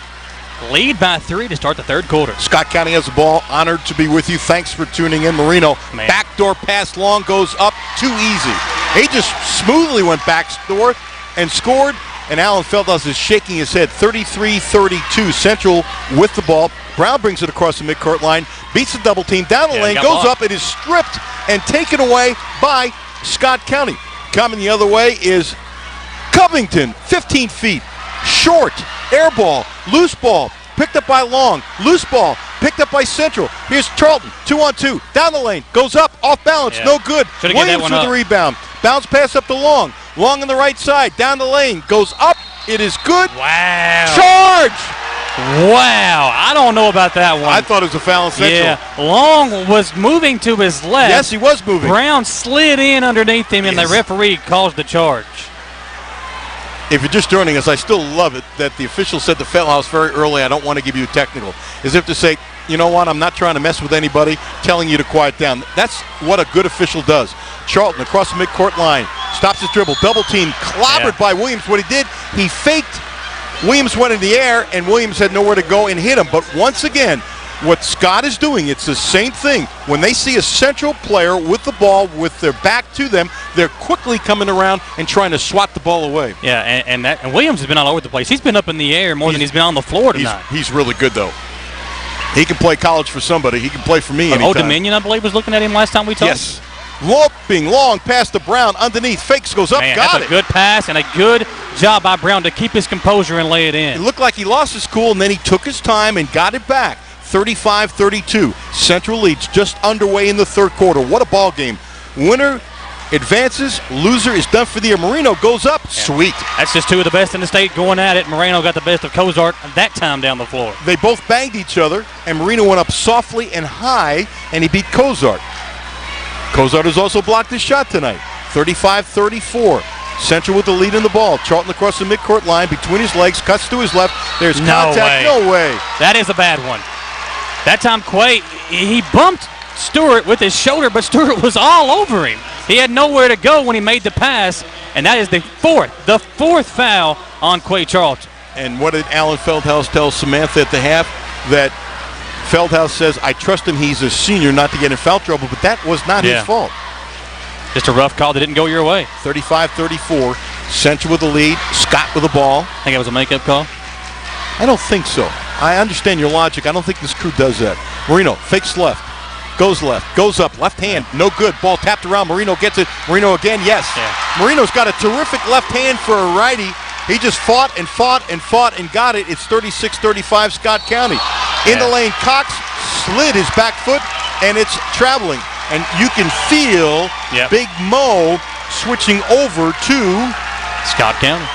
lead by 3 to start the third quarter. Scott County has the ball. Honored to be with you. Thanks for tuning in. Marino, backdoor pass long, goes up too easy. He just smoothly went backdoor and scored, and Alan Feldhaus is shaking his head. 33-32. Central with the ball. Brown brings it across the midcourt line, beats the double team, down the lane, goes up. It is stripped and taken away by Scott County. Coming the other way is Covington, 15 feet, short, air ball, loose ball, picked up by Long, loose ball, picked up by Central. Here's Charlton, 2-on-2, down the lane, goes up, off balance, no good. Williams with the rebound, bounce pass up to Long, Long on the right side, down the lane, goes up, it is good. Wow. Charge! Wow, I don't know about that one. I thought it was a foul on Central. Yeah, Long was moving to his left. Yes, he was moving. Brown slid in underneath him, and the referee calls the charge. If you're just joining us, I still love it that the official said to Feldhaus very early, I don't want to give you a technical. As if to say, you know what, I'm not trying to mess with anybody, telling you to quiet down. That's what a good official does. Charlton across the midcourt line, stops his dribble, double team, clobbered by Williams. What he did, he faked. Williams went in the air, and Williams had nowhere to go and hit him. But once again, what Scott is doing, it's the same thing. When they see a Central player with the ball with their back to them, they're quickly coming around and trying to swat the ball away. Yeah, and Williams has been all over the place. He's been up in the air more than he's been on the floor tonight. He's really good, though. He can play college for somebody. He can play for me anytime. Old Dominion, I believe, was looking at him last time we talked. Yes. Loping long pass to Brown underneath. Fakes, goes up, got it. That's a good pass and a good job by Brown to keep his composure and lay it in. It looked like he lost his cool, and then he took his time and got it back. 35-32. Central leads just underway in the third quarter. What a ball game. Winner advances. Loser is done for the year. Marino goes up. Yeah. Sweet. That's just two of the best in the state going at it. Moreno got the best of Cozart that time down the floor. They both banged each other, and Marino went up softly and high, and he beat Cozart. Cozart has also blocked his shot tonight. 35-34. Central with the lead in the ball. Charlton across the midcourt line between his legs, cuts to his left. There's contact. No way. That is a bad one. That time Quay, he bumped Stewart with his shoulder, but Stewart was all over him. He had nowhere to go when he made the pass, and that is the fourth foul on Quay Charlton. And what did Alan Feldhaus tell Samantha at the half? That Feldhaus says, I trust him, he's a senior, not to get in foul trouble, but that was not his fault. Just a rough call that didn't go your way. 35-34. Central with the lead. Scott with the ball. Think it was a makeup call? I don't think so. I understand your logic. I don't think this crew does that. Marino fakes left, goes up, left hand, no good. Ball tapped around. Marino gets it. Marino again, yes. Yeah. Marino's got a terrific left hand for a righty. He just fought and got it. It's 36-35 Scott County. In the lane, Cox slid his back foot, and it's traveling. And you can feel Big Mo switching over to Scott County.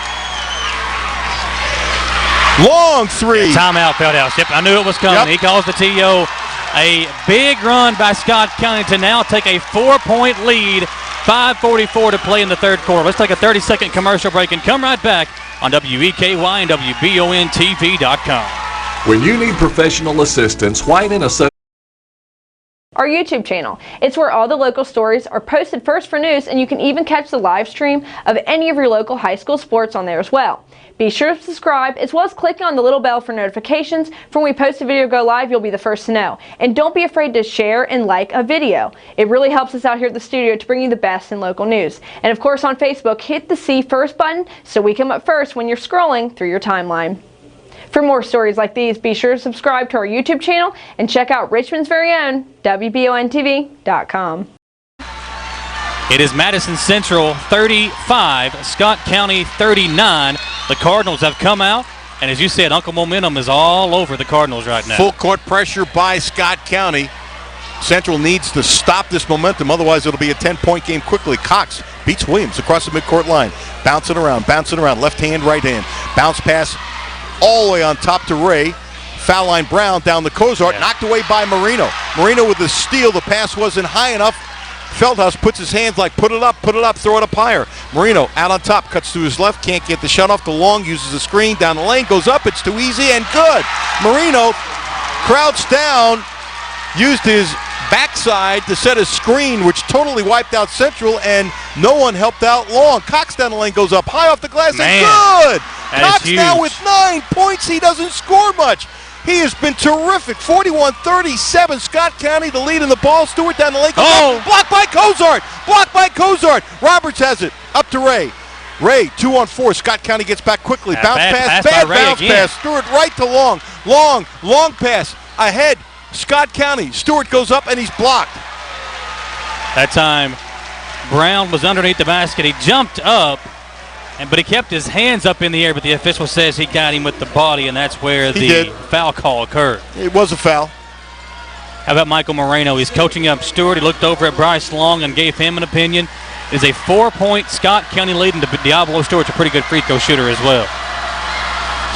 Long three. Timeout, Feldhouse. Yep, I knew it was coming. He calls the TO. A big run by Scott County to now take a 4-point lead. 5:44 to play in the third quarter. Let's take a 30-second commercial break and come right back on WEKY and WBONTV.com. When you need professional assistance, White & Associates. Our YouTube channel. It's where all the local stories are posted first for news, and you can even catch the live stream of any of your local high school sports on there as well. Be sure to subscribe, as well as clicking on the little bell for notifications. From when we post a video go live, you'll be the first to know. And don't be afraid to share and like a video. It really helps us out here at the studio to bring you the best in local news. And of course on Facebook, hit the See First button so we come up first when you're scrolling through your timeline. For more stories like these, be sure to subscribe to our YouTube channel and check out Richmond's very own WBONTV.com. It is Madison Central 35, Scott County 39. The Cardinals have come out, and as you said, Uncle Momentum is all over the Cardinals right now. Full court pressure by Scott County. Central needs to stop this momentum, otherwise it'll be a 10-point game quickly. Cox beats Williams across the midcourt line. Bouncing around, left hand, right hand. Bounce pass all the way on top to Ray. Foul line Brown down the Cozart, knocked away by Marino. Marino with the steal. The pass wasn't high enough. Feldhaus puts his hands like, put it up, throw it up higher. Marino out on top, cuts to his left, can't get the shot off. The long uses the screen, down the lane, goes up, it's too easy and good. Marino crouched down, used his backside to set a screen, which totally wiped out Central, and no one helped out Long. Cox down the lane, goes up high off the glass, and good! Cox now with 9 points, he doesn't score much. He has been terrific. 41-37, Scott County, the lead in the ball. Stewart down the lane. Blocked by Cozart. Roberts has it. Up to Ray. Ray, 2-on-4. Scott County gets back quickly. Bounce pass. Bad bounce pass. Stewart right to Long. Long pass. Ahead. Scott County. Stewart goes up and he's blocked. That time, Brown was underneath the basket. He jumped up, but he kept his hands up in the air, but the official says he got him with the body, and that's where the foul call occurred. It was a foul. How about Michael Moreno? He's coaching up Stewart. He looked over at Bryce Long and gave him an opinion. It is a 4-point Scott County lead, and Diablo Stewart's a pretty good free throw shooter as well.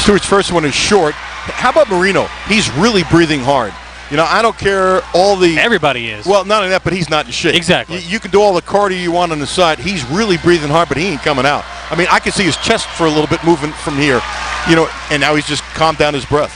Stewart's first one is short. How about Marino? He's really breathing hard. You know, I don't care Everybody is. Well, not only that, but he's not in shape. Exactly. You can do all the cardio you want on the side. He's really breathing hard, but he ain't coming out. I mean, I can see his chest for a little bit moving from here. You know, and now he's just calmed down his breath.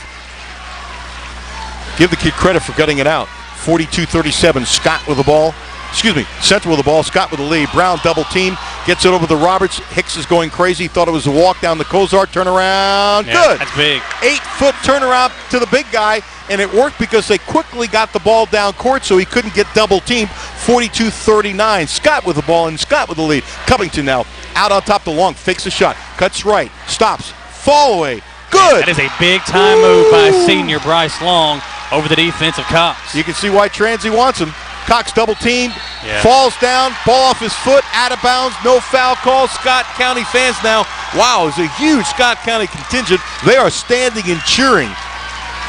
Give the kid credit for gutting it out. 42-37, Scott with the ball. Central with the ball. Scott with the lead. Brown double team. Gets it over to Roberts. Hicks is going crazy. Thought it was a walk down the Cozart. Turnaround. Yeah, good. That's big. 8-foot turnaround to the big guy. And it worked because they quickly got the ball down court so he couldn't get double teamed. 42-39. Scott with the ball and Scott with the lead. Covington now out on top to Long. Fakes a shot. Cuts right. Stops. Fall away. Good. That is a big time move by senior Bryce Long over the defense of Cox. You can see why Transy wants him. Cox double teamed. Falls down. Ball off his foot. Out of bounds. No foul call. Scott County fans now. Wow, it's a huge Scott County contingent. They are standing and cheering.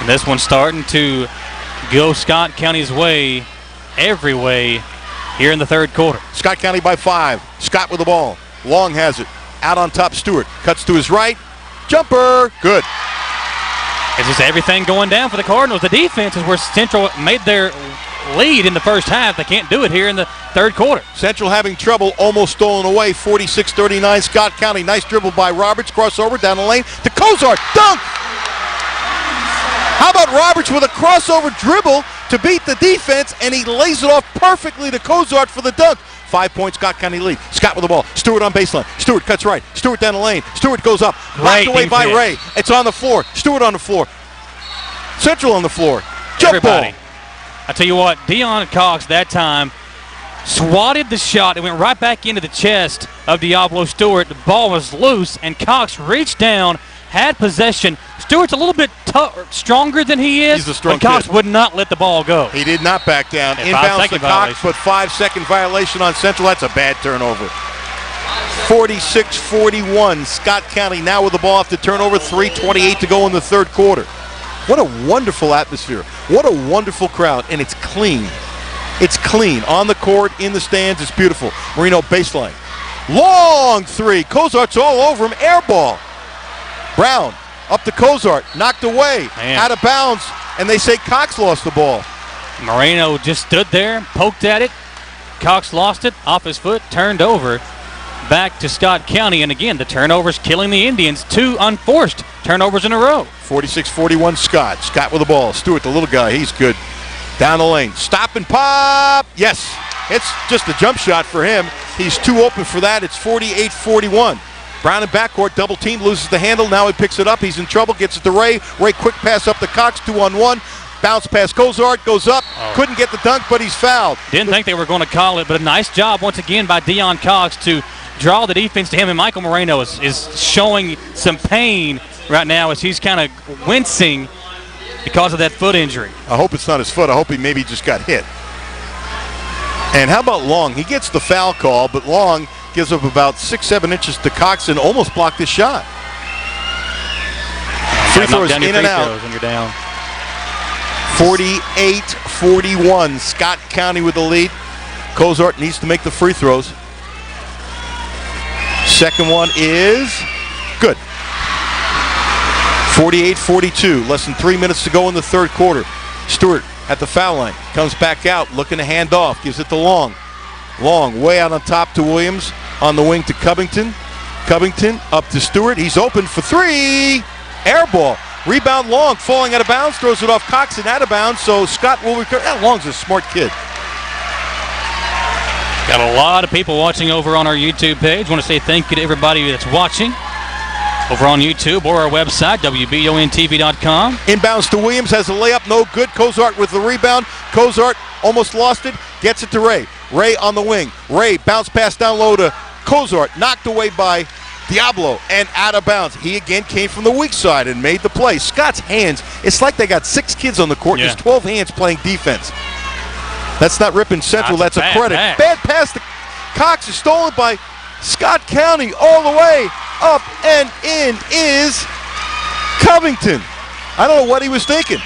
And this one's starting to go Scott County's way, every way, here in the third quarter. Scott County by 5. Scott with the ball. Long has it. Out on top, Stewart. Cuts to his right. Jumper. Good. It's just everything going down for the Cardinals. The defense is where Central made their lead in the first half. They can't do it here in the third quarter. Central having trouble, almost stolen away. 46-39, Scott County. Nice dribble by Roberts. Crossover down the lane to Cozart. Dunk! How about Roberts with a crossover dribble to beat the defense, and he lays it off perfectly to Cozart for the dunk. 5-point Scott County lead. Scott with the ball. Stewart on baseline. Stewart cuts right. Stewart down the lane. Stewart goes up. Blocked away by Ray. It's on the floor. Stewart on the floor. Central on the floor. Jump ball. I tell you what, Deion Cox that time swatted the shot. It went right back into the chest of Diablo Stewart. The ball was loose, and Cox reached down, had possession. Stewart's a little bit stronger than he is. He's a strong but Cox kid. would not let the ball go. He did not back down. Yeah, Inbounds to 5-second Cox, violation. but 5-second violation on Central. That's a bad turnover. 46-41. Scott County now with the ball after turnover. 3:28 to go in the third quarter. What a wonderful atmosphere. What a wonderful crowd. And it's clean. It's clean. On the court, in the stands. It's beautiful. Marino baseline. Long three. Cozart's all over him. Air ball. Brown up to Cozart. Knocked away. Man. Out of bounds. And they say Cox lost the ball. Moreno just stood there, poked at it. Cox lost it off his foot, turned over. Back to Scott County. And again, the turnovers killing the Indians. 2 unforced turnovers in a row. 46-41 Scott. Scott with the ball. Stewart, the little guy, he's good. Down the lane. Stop and pop. Yes. It's just a jump shot for him. He's too open for that. It's 48-41. Brown in backcourt. Double team. Loses the handle. Now he picks it up. He's in trouble. Gets it to Ray. Ray quick pass up to Cox. 2-on-1. Bounce pass. Cozart goes up. Couldn't get the dunk, but he's fouled. Didn't think they were going to call it, but a nice job once again by Deion Cox to draw the defense to him. And Michael Moreno is showing some pain right now as he's kind of wincing because of that foot injury. I hope it's not his foot. I hope he maybe just got hit. And how about Long? He gets the foul call, but Long gives up about 6-7 inches to Cox and almost blocked his shot. Free throws in and out. When you're down. 48-41. Scott County with the lead. Cozart needs to make the free throws. Second one is good. 48-42. Less than 3 minutes to go in the third quarter. Stewart at the foul line. Comes back out, looking to hand off. Gives it to Long. Long way out on top to Williams. On the wing to Covington. Covington up to Stewart. He's open for three. Air ball. Rebound Long. Falling out of bounds. Throws it off Cox and out of bounds. So Scott will return. Long's a smart kid. Got a lot of people watching over on our YouTube page. Want to say thank you to everybody that's watching over on YouTube or our website, WBONTV.com. Inbounds to Williams, has a layup, no good. Cozart with the rebound. Cozart almost lost it, gets it to Ray. Ray on the wing. Ray bounce pass down low to Cozart, knocked away by Diablo and out of bounds. He again came from the weak side and made the play. Scott's hands, it's like they got 6 kids on the court. Yeah. There's 12 hands playing defense. That's not ripping Central, that's a credit. Bad pass to Cox is stolen by Scott County all the way. Up and in is Covington. I don't know what he was thinking.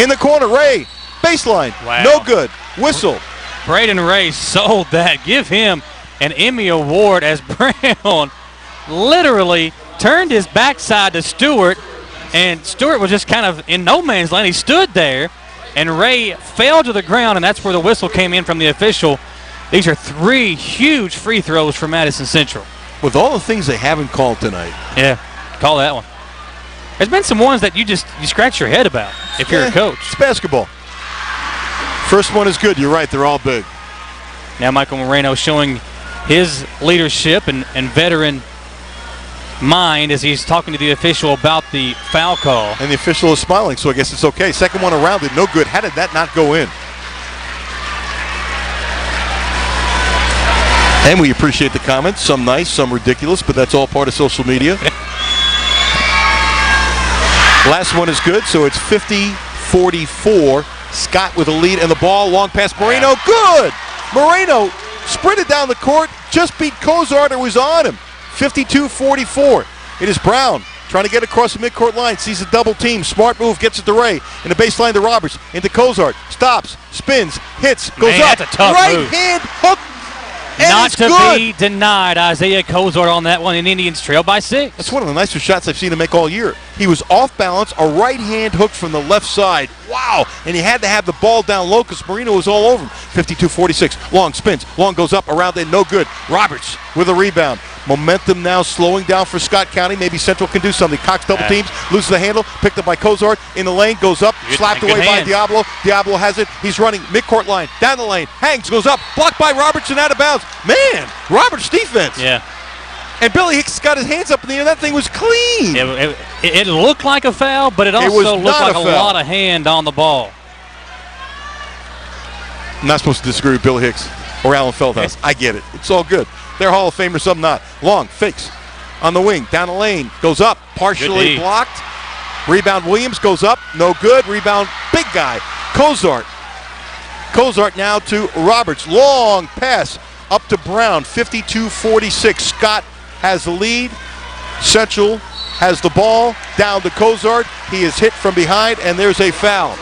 In the corner, Ray, baseline, Wow. no good. Whistle. Braden Ray sold that. Give him an Emmy Award as Brown literally turned his backside to Stewart, and Stewart was just kind of in no man's land. He stood there, and Ray fell to the ground, and that's where the whistle came in from the official. These are 3 huge free throws for Madison Central. With all the things they haven't called tonight. Yeah, call that one. There's been some ones that you scratch your head about if you're a coach. It's basketball. First one is good. You're right. They're all big. Now Michael Moreno showing his leadership and veteran mind as he's talking to the official about the foul call. And the official is smiling, so I guess it's okay. Second one around it, no good. How did that not go in? And we appreciate the comments. Some nice, some ridiculous, but that's all part of social media. Last one is good, so it's 50-44. Scott with a lead and the ball. Long pass. Moreno, good! Moreno sprinted down the court, just beat Cozart, who was on him. 52-44. It is Brown trying to get across the midcourt line. Sees a double team. Smart move. Gets it to Ray. In the baseline to Roberts. Into Cozart. Stops. Spins. Hits. Goes up. That's a tough right move. hand hook. And Not it's to good. be denied. Isaiah Cozart on that one, and Indians trail by 6. That's one of the nicest shots I've seen him make all year. He was off balance, a right hand hook from the left side. Wow! And he had to have the ball down low because Marino was all over him. 52-46. Long spins. Long goes up around it. No good. Roberts with a rebound. Momentum now slowing down for Scott County. Maybe Central can do something. Cox double teams. Loses the handle. Picked up by Cozart. In the lane. Goes up. Slapped away by Diablo. Diablo has it. He's running midcourt line. Down the lane. Hangs. Goes up. Blocked by Roberts and out of bounds. Man! Roberts' defense. Yeah. And Billy Hicks got his hands up in the air. That thing was clean. It looked like a foul, but it also looked like a lot of hand on the ball. I'm not supposed to disagree with Billy Hicks or Alan Feldhouse. I get it. It's all good. They're Hall of Famers, some not. Long fakes. on the wing, down the lane, goes up, partially blocked. Rebound, Williams goes up, no good. Rebound, big guy, Cozart. Cozart now to Roberts. Long pass up to Brown, 52-46. Scott has the lead. Central has the ball, down to Cozart. He is hit from behind, and there's a foul.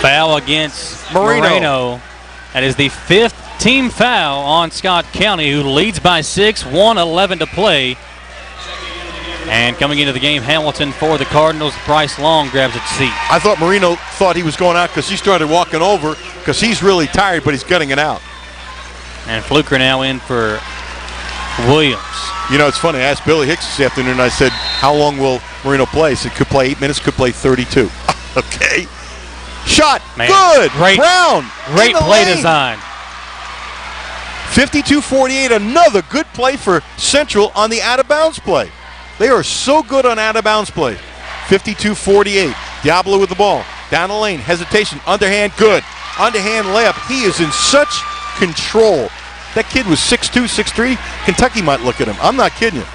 Foul against Moreno. That is the 5th team foul on Scott County, who leads by 6, 1:11 to play. And coming into the game, Hamilton for the Cardinals. Bryce Long grabs its seat. I thought Moreno thought he was going out because he started walking over because he's really tired, but he's gutting it out. And Fluker now in for Williams. You know, it's funny. I asked Billy Hicks this afternoon, I said, how long will Moreno play? He said, could play 8 minutes, could play 32. Okay. Shot. Man, good. Great, Brown. Great play design. 52-48. Another good play for Central on the out-of-bounds play. They are so good on out-of-bounds play. 52-48. Diablo with the ball. Down the lane. Hesitation. Underhand. Good. Underhand layup. He is in such control. That kid was 6'2", 6'3". Kentucky might look at him. I'm not kidding you.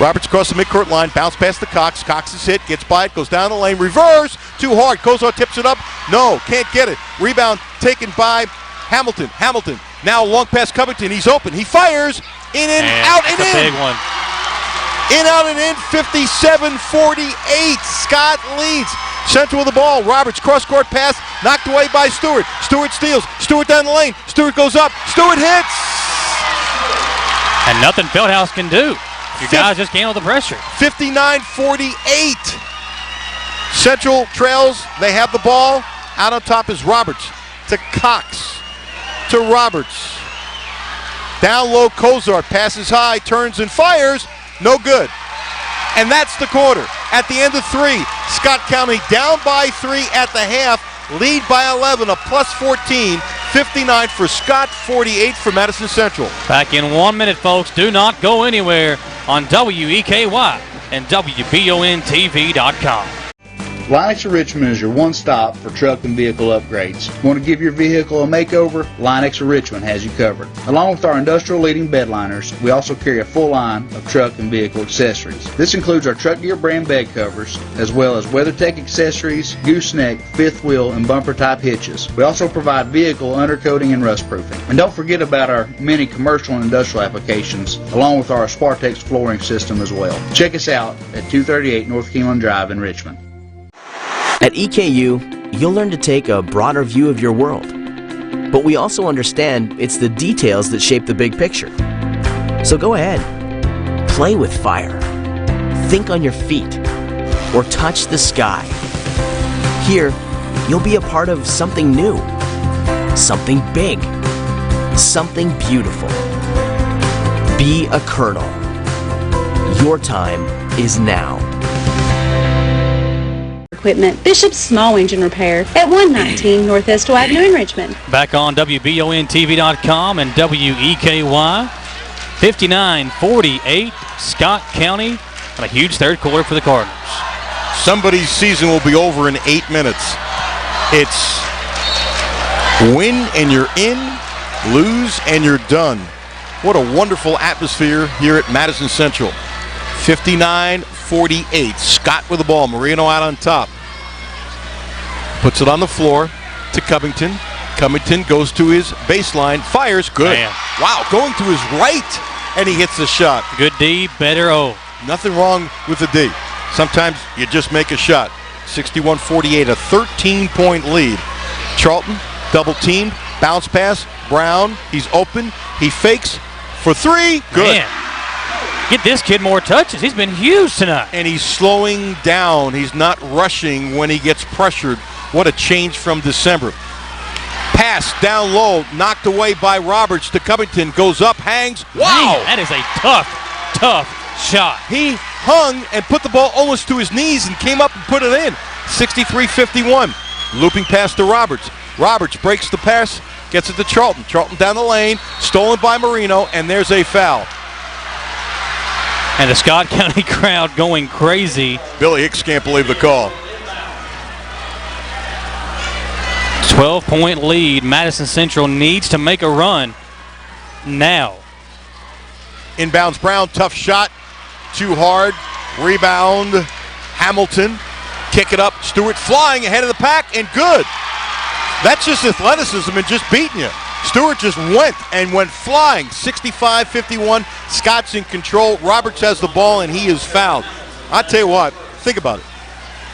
Roberts across the midcourt line. Bounce past the Cox. Cox is hit. Gets by it. Goes down the lane. Reverse. Too hard. Kozar tips it up. No. Can't get it. Rebound taken by Hamilton. Hamilton. Now long pass Covington. He's open. He fires. In and out and in. Big one. In, out, and in, 57-48. Scott leads. Central with the ball. Roberts, cross-court pass, knocked away by Stewart. Stewart steals. Stewart down the lane. Stewart goes up. Stewart hits. And nothing Feldhouse can do. Your guys just can't handle the pressure. 59-48. Central trails. They have the ball. Out on top is Roberts. To Cox. To Roberts. Down low, Kozart passes high, turns and fires. No good. And that's the quarter. At the end of 3, Scott County down by 3 at the half, lead by 11, a plus 14, 59 for Scott, 48 for Madison Central. Back in 1 minute, folks. Do not go anywhere on WEKY and WBONTV.com. Linux of Richmond is your one-stop for truck and vehicle upgrades. Want to give your vehicle a makeover? Linux of Richmond has you covered. Along with our industrial leading bed liners, we also carry a full line of truck and vehicle accessories. This includes our Truck Gear brand bed covers, as well as WeatherTech accessories, gooseneck, fifth wheel, and bumper type hitches. We also provide vehicle undercoating and rust proofing. And don't forget about our many commercial and industrial applications, along with our Spartex flooring system as well. Check us out at 238 North Keeneland Drive in Richmond. At EKU, you'll learn to take a broader view of your world. But we also understand it's the details that shape the big picture. So go ahead, play with fire, think on your feet, or touch the sky. Here, you'll be a part of something new, something big, something beautiful. Be a colonel. Your time is now. Equipment, Bishop's Small Engine Repair at 119 North Estill Avenue in Richmond. Back on WBONTV.com and WEKY. 59-48, Scott County, and a huge third quarter for the Cardinals. Somebody's season will be over in 8 minutes. It's win and you're in, lose and you're done. What a wonderful atmosphere here at Madison Central. 59-48. Scott with the ball. Moreno out on top. Puts it on the floor to Covington. Covington goes to his baseline. Fires. Good. Man. Wow. Going to his right. And he hits the shot. Good D, better O. Nothing wrong with the D. Sometimes you just make a shot. 61-48. A 13-point lead. Charlton double teamed. Bounce pass. Brown. He's open. He fakes for 3. Good. Man. Get this kid more touches. He's been huge tonight. And he's slowing down. He's not rushing when he gets pressured. What a change from December. Pass down low, knocked away by Roberts to Covington. Goes up, hangs. Wow! Man, that is a tough shot. He hung and put the ball almost to his knees and came up and put it in. 63-51. Looping pass to Roberts. Roberts breaks the pass, gets it to Charlton. Charlton down the lane, stolen by Marino, and there's a foul. And the Scott County crowd going crazy. Billy Hicks can't believe the call. 12-point lead. Madison Central needs to make a run now. Inbounds Brown, tough shot, too hard. Rebound, Hamilton. Kick it up, Stewart flying ahead of the pack, and good. That's just athleticism and just beating you. Stewart just went flying. 65-51. Scott's in control. Roberts has the ball, and he is fouled. I tell you what, think about it.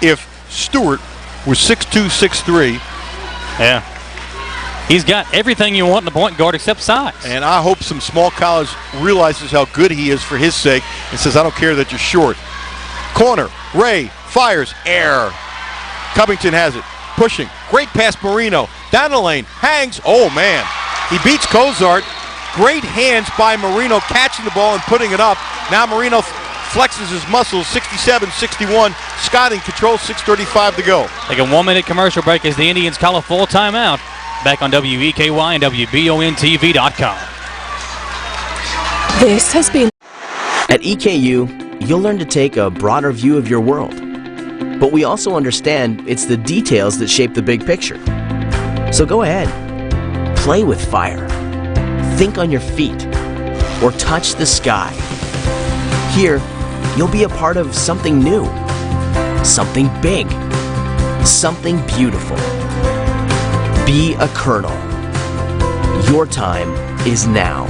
If Stewart was 6'2", 6'3", yeah, he's got everything you want in the point guard except size. And I hope some small college realizes how good he is for his sake and says, I don't care that you're short. Corner, Ray fires, air. Covington has it, pushing. Great pass, Marino. Down the lane, hangs. Oh, man. He beats Cozart. Great hands by Marino, catching the ball and putting it up. Now Marino flexes his muscles, 67-61. Scott in control, 6:35 to go. Take a 1-minute commercial break as the Indians call a full timeout. Back on WEKY and WBONTV.com. This has been... At EKU, you'll learn to take a broader view of your world. But we also understand it's the details that shape the big picture. So go ahead, play with fire, think on your feet, or touch the sky. Here, you'll be a part of something new, something big, something beautiful. Be a Colonel. Your time is now.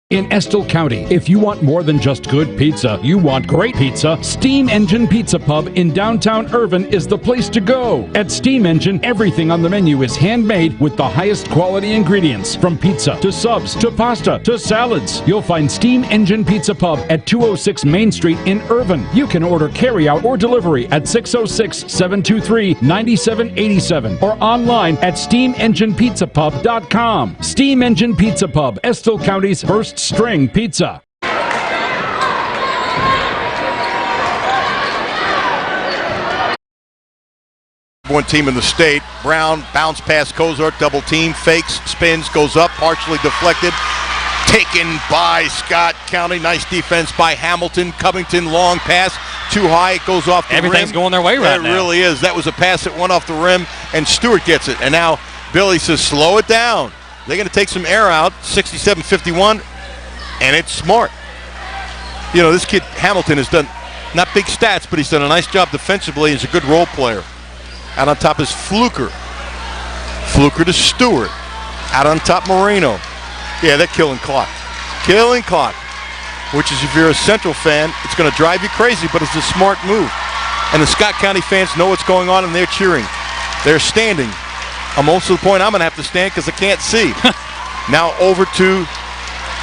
In Estill County, if you want more than just good pizza, you want great pizza, Steam Engine Pizza Pub in downtown Irvin is the place to go. At Steam Engine, everything on the menu is handmade with the highest quality ingredients. From pizza to subs to pasta to salads, you'll find Steam Engine Pizza Pub at 206 Main Street in Irvin. You can order carryout or delivery at 606-723-9787 or online at steamenginepizzapub.com. Steam Engine Pizza Pub, Estill County's first string pizza. One team in the state. Brown bounce pass Cozart, double team, fakes, spins, goes up, partially deflected. Taken by Scott County. Nice defense by Hamilton. Covington, long pass, too high, it goes off the rim. Everything's going their way right now. It really is. That was a pass that went off the rim, and Stewart gets it. And now Billy says, slow it down. They're going to take some air out, 67-51. And it's smart. You know, this kid Hamilton has done not big stats, but he's done a nice job defensively. He's a good role player. Out on top is Fluker. Fluker to Stewart. Out on top, Moreno. Yeah, they're killing clock. Killing clock. Which is, if you're a Central fan, it's going to drive you crazy, but it's a smart move. And the Scott County fans know what's going on, and they're cheering. They're standing. I'm almost to the point I'm going to have to stand because I can't see. Now over to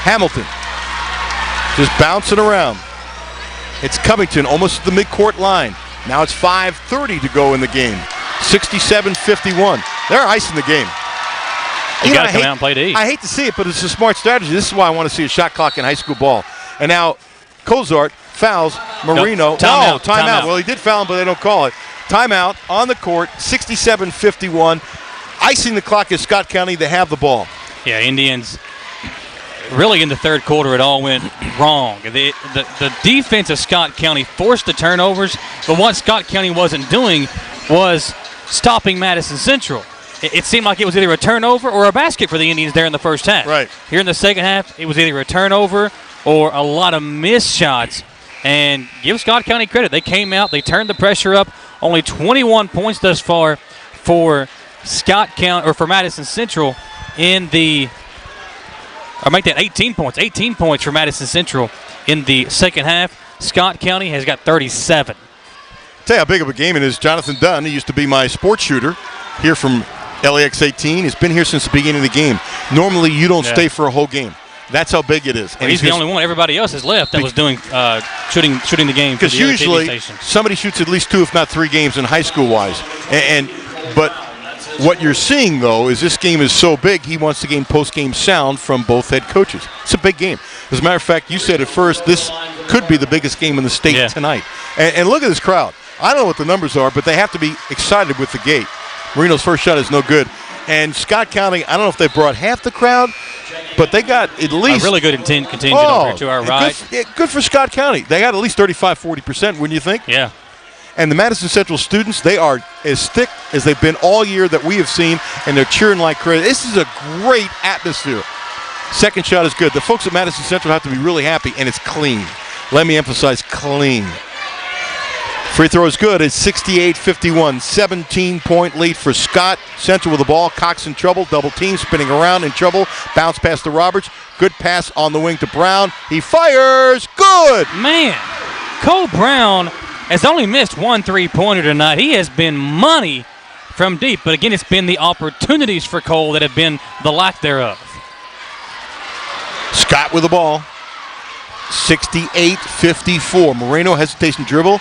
Hamilton. Just bouncing around. It's Covington almost at the midcourt line. Now it's 5:30 to go in the game. 67-51. They're icing the game. You got to come out and play to eat. I hate to see it, but it's a smart strategy. This is why I want to see a shot clock in high school ball. And now Cozart fouls Marino. Timeout. Well, he did foul him, but they don't call it. Timeout on the court, 67-51. Icing the clock is Scott County. They have the ball. Yeah, Indians. Really, in the third quarter, it all went wrong. The defense of Scott County forced the turnovers, but what Scott County wasn't doing was stopping Madison Central. It seemed like it was either a turnover or a basket for the Indians there in the first half. Right. Here in the second half, it was either a turnover or a lot of missed shots. And give Scott County credit. They came out, they turned the pressure up. Only 21 points thus far for Scott County, or for Madison Central in the... Or make that 18 points. 18 points for Madison Central in the second half. Scott County has got 37. Tell you how big of a game it is. Jonathan Dunn, he used to be my sports shooter here from LAX 18. He's been here since the beginning of the game. Normally, you don't stay for a whole game. That's how big it is. Well, he's the only one. Everybody else has left that was doing shooting the game. Because usually somebody shoots at least 2, if not 3 games in high school-wise. But what you're seeing, though, is this game is so big, he wants to gain post-game sound from both head coaches. It's a big game. As a matter of fact, you said at first, this could be the biggest game in the state tonight. And look at this crowd. I don't know what the numbers are, but they have to be excited with the gate. Marino's first shot is no good. And Scott County, I don't know if they brought half the crowd, but they got at least... A really good contingent over to our right. Good for Scott County. They got at least 35-40%, wouldn't you think? Yeah. And the Madison Central students, they are as thick as they've been all year that we have seen, and they're cheering like crazy. This is a great atmosphere. Second shot is good. The folks at Madison Central have to be really happy, and it's clean. Let me emphasize clean. Free throw is good. It's 68-51. 17-point lead for Scott. Central with the ball. Cox in trouble. Double team. Spinning around in trouble. Bounce pass to Roberts. Good pass on the wing to Brown. He fires. Good. Man, Cole Brown has only missed one three-pointer tonight. He has been money from deep. But again, it's been the opportunities for Cole that have been the lack thereof. Scott with the ball. 68-54. Moreno hesitation dribble.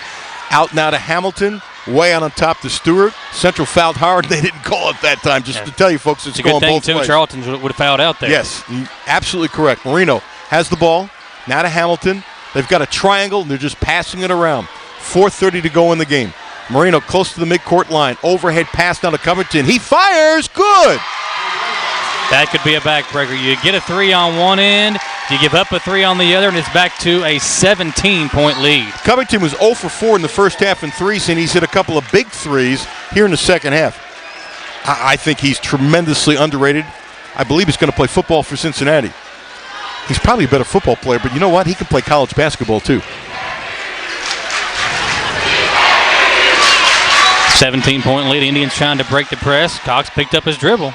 Out now to Hamilton. Way out on top to Stewart. Central fouled hard. They didn't call it that time. Just to tell you, folks, it's going both ways. Charlton would have fouled out there. Yes, absolutely correct. Moreno has the ball. Now to Hamilton. They've got a triangle, and they're just passing it around. 4:30 to go in the game. Moreno close to the midcourt line. Overhead pass now to Covington. He fires. Good. That could be a backbreaker. You get a three on one end, you give up a three on the other, and it's back to a 17-point lead. Covington was 0 for 4 in the first half in threes, and he's hit a couple of big threes here in the second half. I think he's tremendously underrated. I believe he's going to play football for Cincinnati. He's probably a better football player, but you know what? He can play college basketball too. 17-point lead. Indians trying to break the press. Cox picked up his dribble.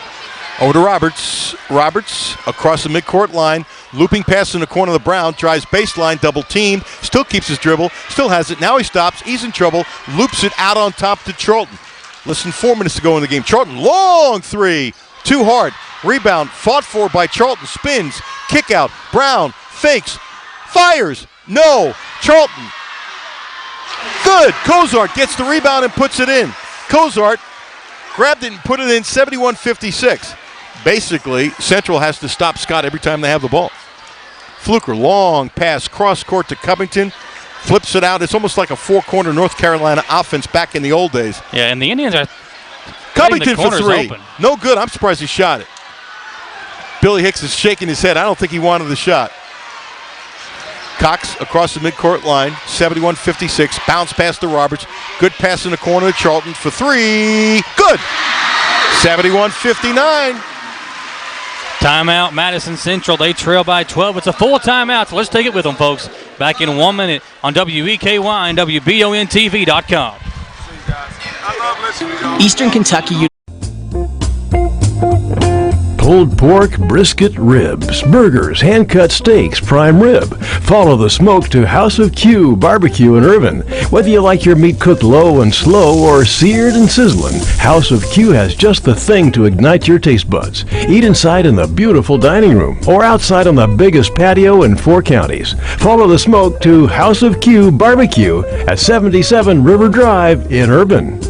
Over to Roberts. Roberts across the midcourt line. Looping pass in the corner of the Brown. Drives baseline. Double teamed. Still keeps his dribble. Still has it. Now he stops. He's in trouble. Loops it out on top to Charlton. Less than 4 minutes to go in the game. Charlton, long three. Too hard. Rebound. Fought for by Charlton. Spins. Kick out. Brown fakes. Fires. No. Charlton. Good. Cozart gets the rebound and puts it in. Cozart grabbed it and put it in. 71-56. Basically, Central has to stop Scott every time they have the ball. Fluker, long pass, cross court to Covington. Flips it out. It's almost like a four-corner North Carolina offense back in the old days. Yeah, and the Indians are Covington for three. Open. No good. I'm surprised he shot it. Billy Hicks is shaking his head. I don't think he wanted the shot. Cox across the midcourt line, 71-56. Bounce pass to Roberts. Good pass in the corner to Charlton for three. Good. 71-59. Timeout, Madison Central. They trail by 12. It's a full timeout, so let's take it with them, folks. Back in 1 minute on WEKY and WBONTV.com. Eastern Kentucky. Pulled pork, brisket, ribs, burgers, hand-cut steaks, prime rib. Follow the smoke to House of Q Barbecue in Irvin. Whether you like your meat cooked low and slow or seared and sizzling, House of Q has just the thing to ignite your taste buds. Eat inside in the beautiful dining room or outside on the biggest patio in 4 counties. Follow the smoke to House of Q Barbecue at 77 River Drive in Irvin.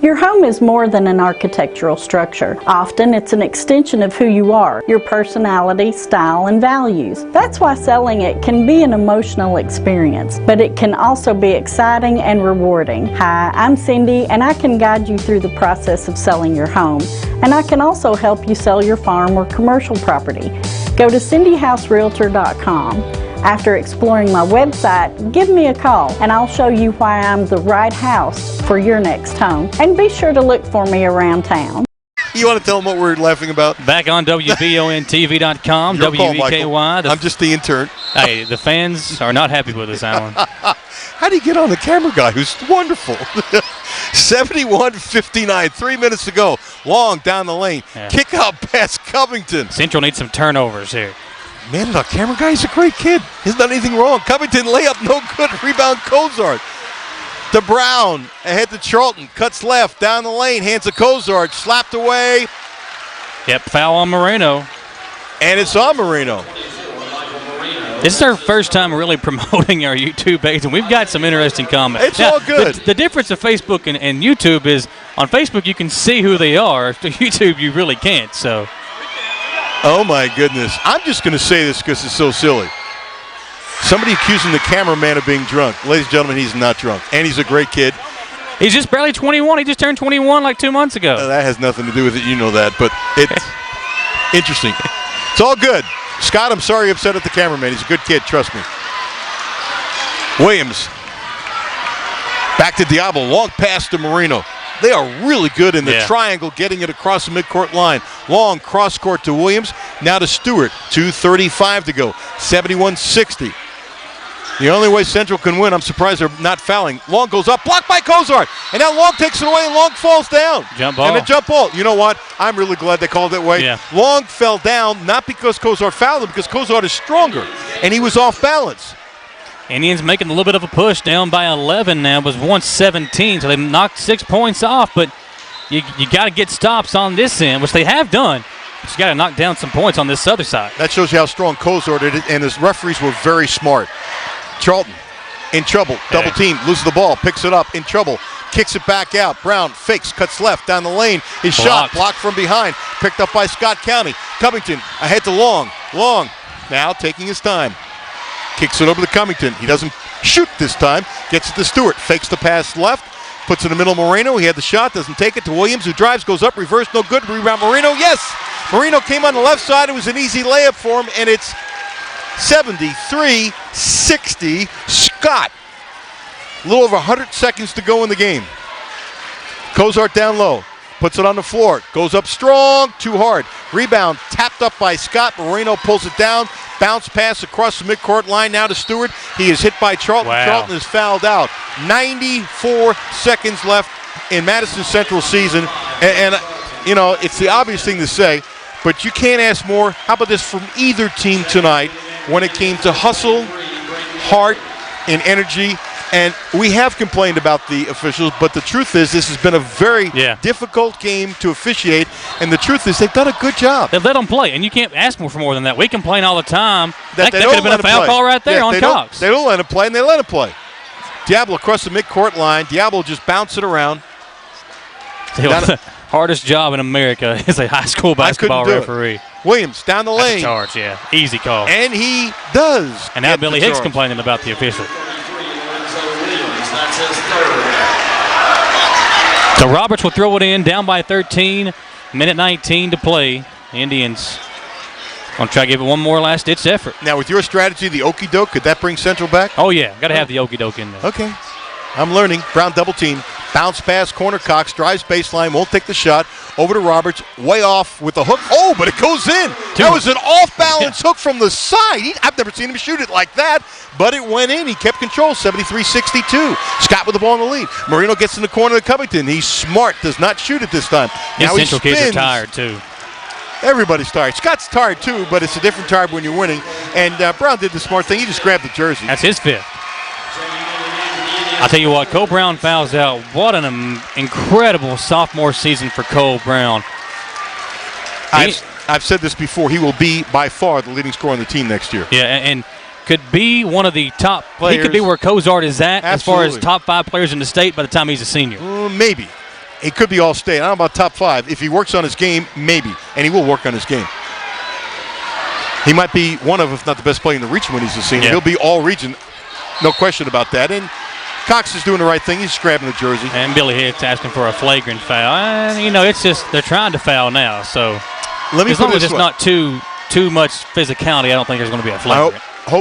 Your home is more than an architectural structure. Often it's an extension of who you are, your personality, style, and values. That's why selling it can be an emotional experience, but it can also be exciting and rewarding. Hi, I'm Cindy, and I can guide you through the process of selling your home. And I can also help you sell your farm or commercial property. Go to cindyhouserealtor.com. After exploring my website, give me a call and I'll show you why I'm the right house for your next home. And be sure to look for me around town. You want to tell them what we're laughing about? Back on WBONTV.com, WEKY. I'm just the intern. Hey, the fans are not happy with us, Alan. How do you get on the camera guy who's wonderful? 71-59, 3 minutes to go. Long down the lane. Yeah. Kick out past Covington. Central needs some turnovers here. Man, the camera guy is a great kid. He's done anything wrong. Covington layup, no good. Rebound, Cozart. To Brown, ahead to Charlton. Cuts left, down the lane, hands to Cozart. Slapped away. Yep, foul on Moreno. And it's on Moreno. This is our first time really promoting our YouTube page, and we've got some interesting comments. It's all good. The difference of Facebook and YouTube is on Facebook you can see who they are. On YouTube you really can't, so. Oh, my goodness. I'm just going to say this because it's so silly. Somebody accusing the cameraman of being drunk. Ladies and gentlemen, he's not drunk. And he's a great kid. He's just barely 21. He just turned 21 like 2 months ago. That has nothing to do with it. You know that. But it's interesting. It's all good. Scott, I'm sorry you're upset at the cameraman. He's a good kid. Trust me. Williams. Back to Diablo. Long pass to Marino. They are really good in the triangle, getting it across the midcourt line. Long cross court to Williams. Now to Stewart. 2:35 to go. 71-60. The only way Central can win, I'm surprised they're not fouling. Long goes up, blocked by Kozart. And now Long takes it away, and Long falls down. Jump ball. And a jump ball. You know what? I'm really glad they called it that way. Yeah. Long fell down, not because Kozart fouled him, because Kozart is stronger, and he was off balance. Indians making a little bit of a push, down by 11 now. It was 117, so they knocked 6 points off, but you got to get stops on this end, which they have done. But you got to knock down some points on this other side. That shows you how strong Kozart is, and his referees were very smart. Charlton in trouble, double team, loses the ball, picks it up, in trouble, kicks it back out. Brown fakes, cuts left down the lane. His shot blocked from behind, picked up by Scott County. Covington ahead to Long. Long now taking his time. Kicks it over to Covington. He doesn't shoot this time. Gets it to Stewart. Fakes the pass left. Puts it in the middle. Moreno. He had the shot. Doesn't take it to Williams, who drives, goes up, reverse, no good. Rebound Moreno. Yes! Moreno came on the left side. It was an easy layup for him, and it's 73-60. Scott. A little over 100 seconds to go in the game. Kozart down low. Puts it on the floor. Goes up strong. Too hard. Rebound tapped up by Scott. Moreno pulls it down. Bounce pass across the midcourt line now to Stewart. He is hit by Charlton. Wow. Charlton is fouled out. 94 seconds left in Madison Central season. And you know, it's the obvious thing to say, but you can't ask more. How about this from either team tonight when it came to hustle, heart, and energy? And we have complained about the officials, but the truth is this has been a very difficult game to officiate, and the truth is they've done a good job. They let them play, and you can't ask for more than that. We complain all the time. That could have been a foul call right there on Cox. They don't let him play, and they let him play. Diablo across the midcourt line. Diablo just bounced it around. The hardest job in America is a high school basketball referee. Williams down the lane. That's a charge, easy call. And he does. And now Billy Hicks complaining about the official. So Roberts will throw it in, down by 13, minute 19 to play. The Indians going to try to give it one more last-ditch effort. Now, with your strategy, the okey-doke, could that bring Central back? Oh, yeah. Got to have the okey-doke in there. Okay. I'm learning. Brown double team. Bounce pass, corner Cox, drives baseline, won't take the shot. Over to Roberts, way off with the hook. Oh, but it goes in. That was an off-balance hook from the side. I've never seen him shoot it like that, but it went in. He kept control, 73-62. Scott with the ball in the lead. Marino gets in the corner of Covington. He's smart, does not shoot it this time. Now he Central spins. kids are tired, too. Everybody's tired. Scott's tired, too, but it's a different tired when you're winning. And Brown did the smart thing. He just grabbed the jersey. That's his fifth. I'll tell you what, Cole Brown fouls out. What an incredible sophomore season for Cole Brown. I've said this before. He will be by far the leading scorer on the team next year. Yeah, and could be one of the top players. He could be where Kozart is at as far as top 5 players in the state by the time he's a senior. Maybe. He could be all state. I don't know about top 5. If he works on his game, maybe. And he will work on his game. He might be one of, if not the best player in the region when he's a senior. Yeah. He'll be all region. No question about that. And Cox is doing the right thing. He's grabbing the jersey. And Billy Hicks asking for a flagrant foul. And, you know, it's just they're trying to foul now. So as long as it's not too much physicality, I don't think there's going to be a flagrant.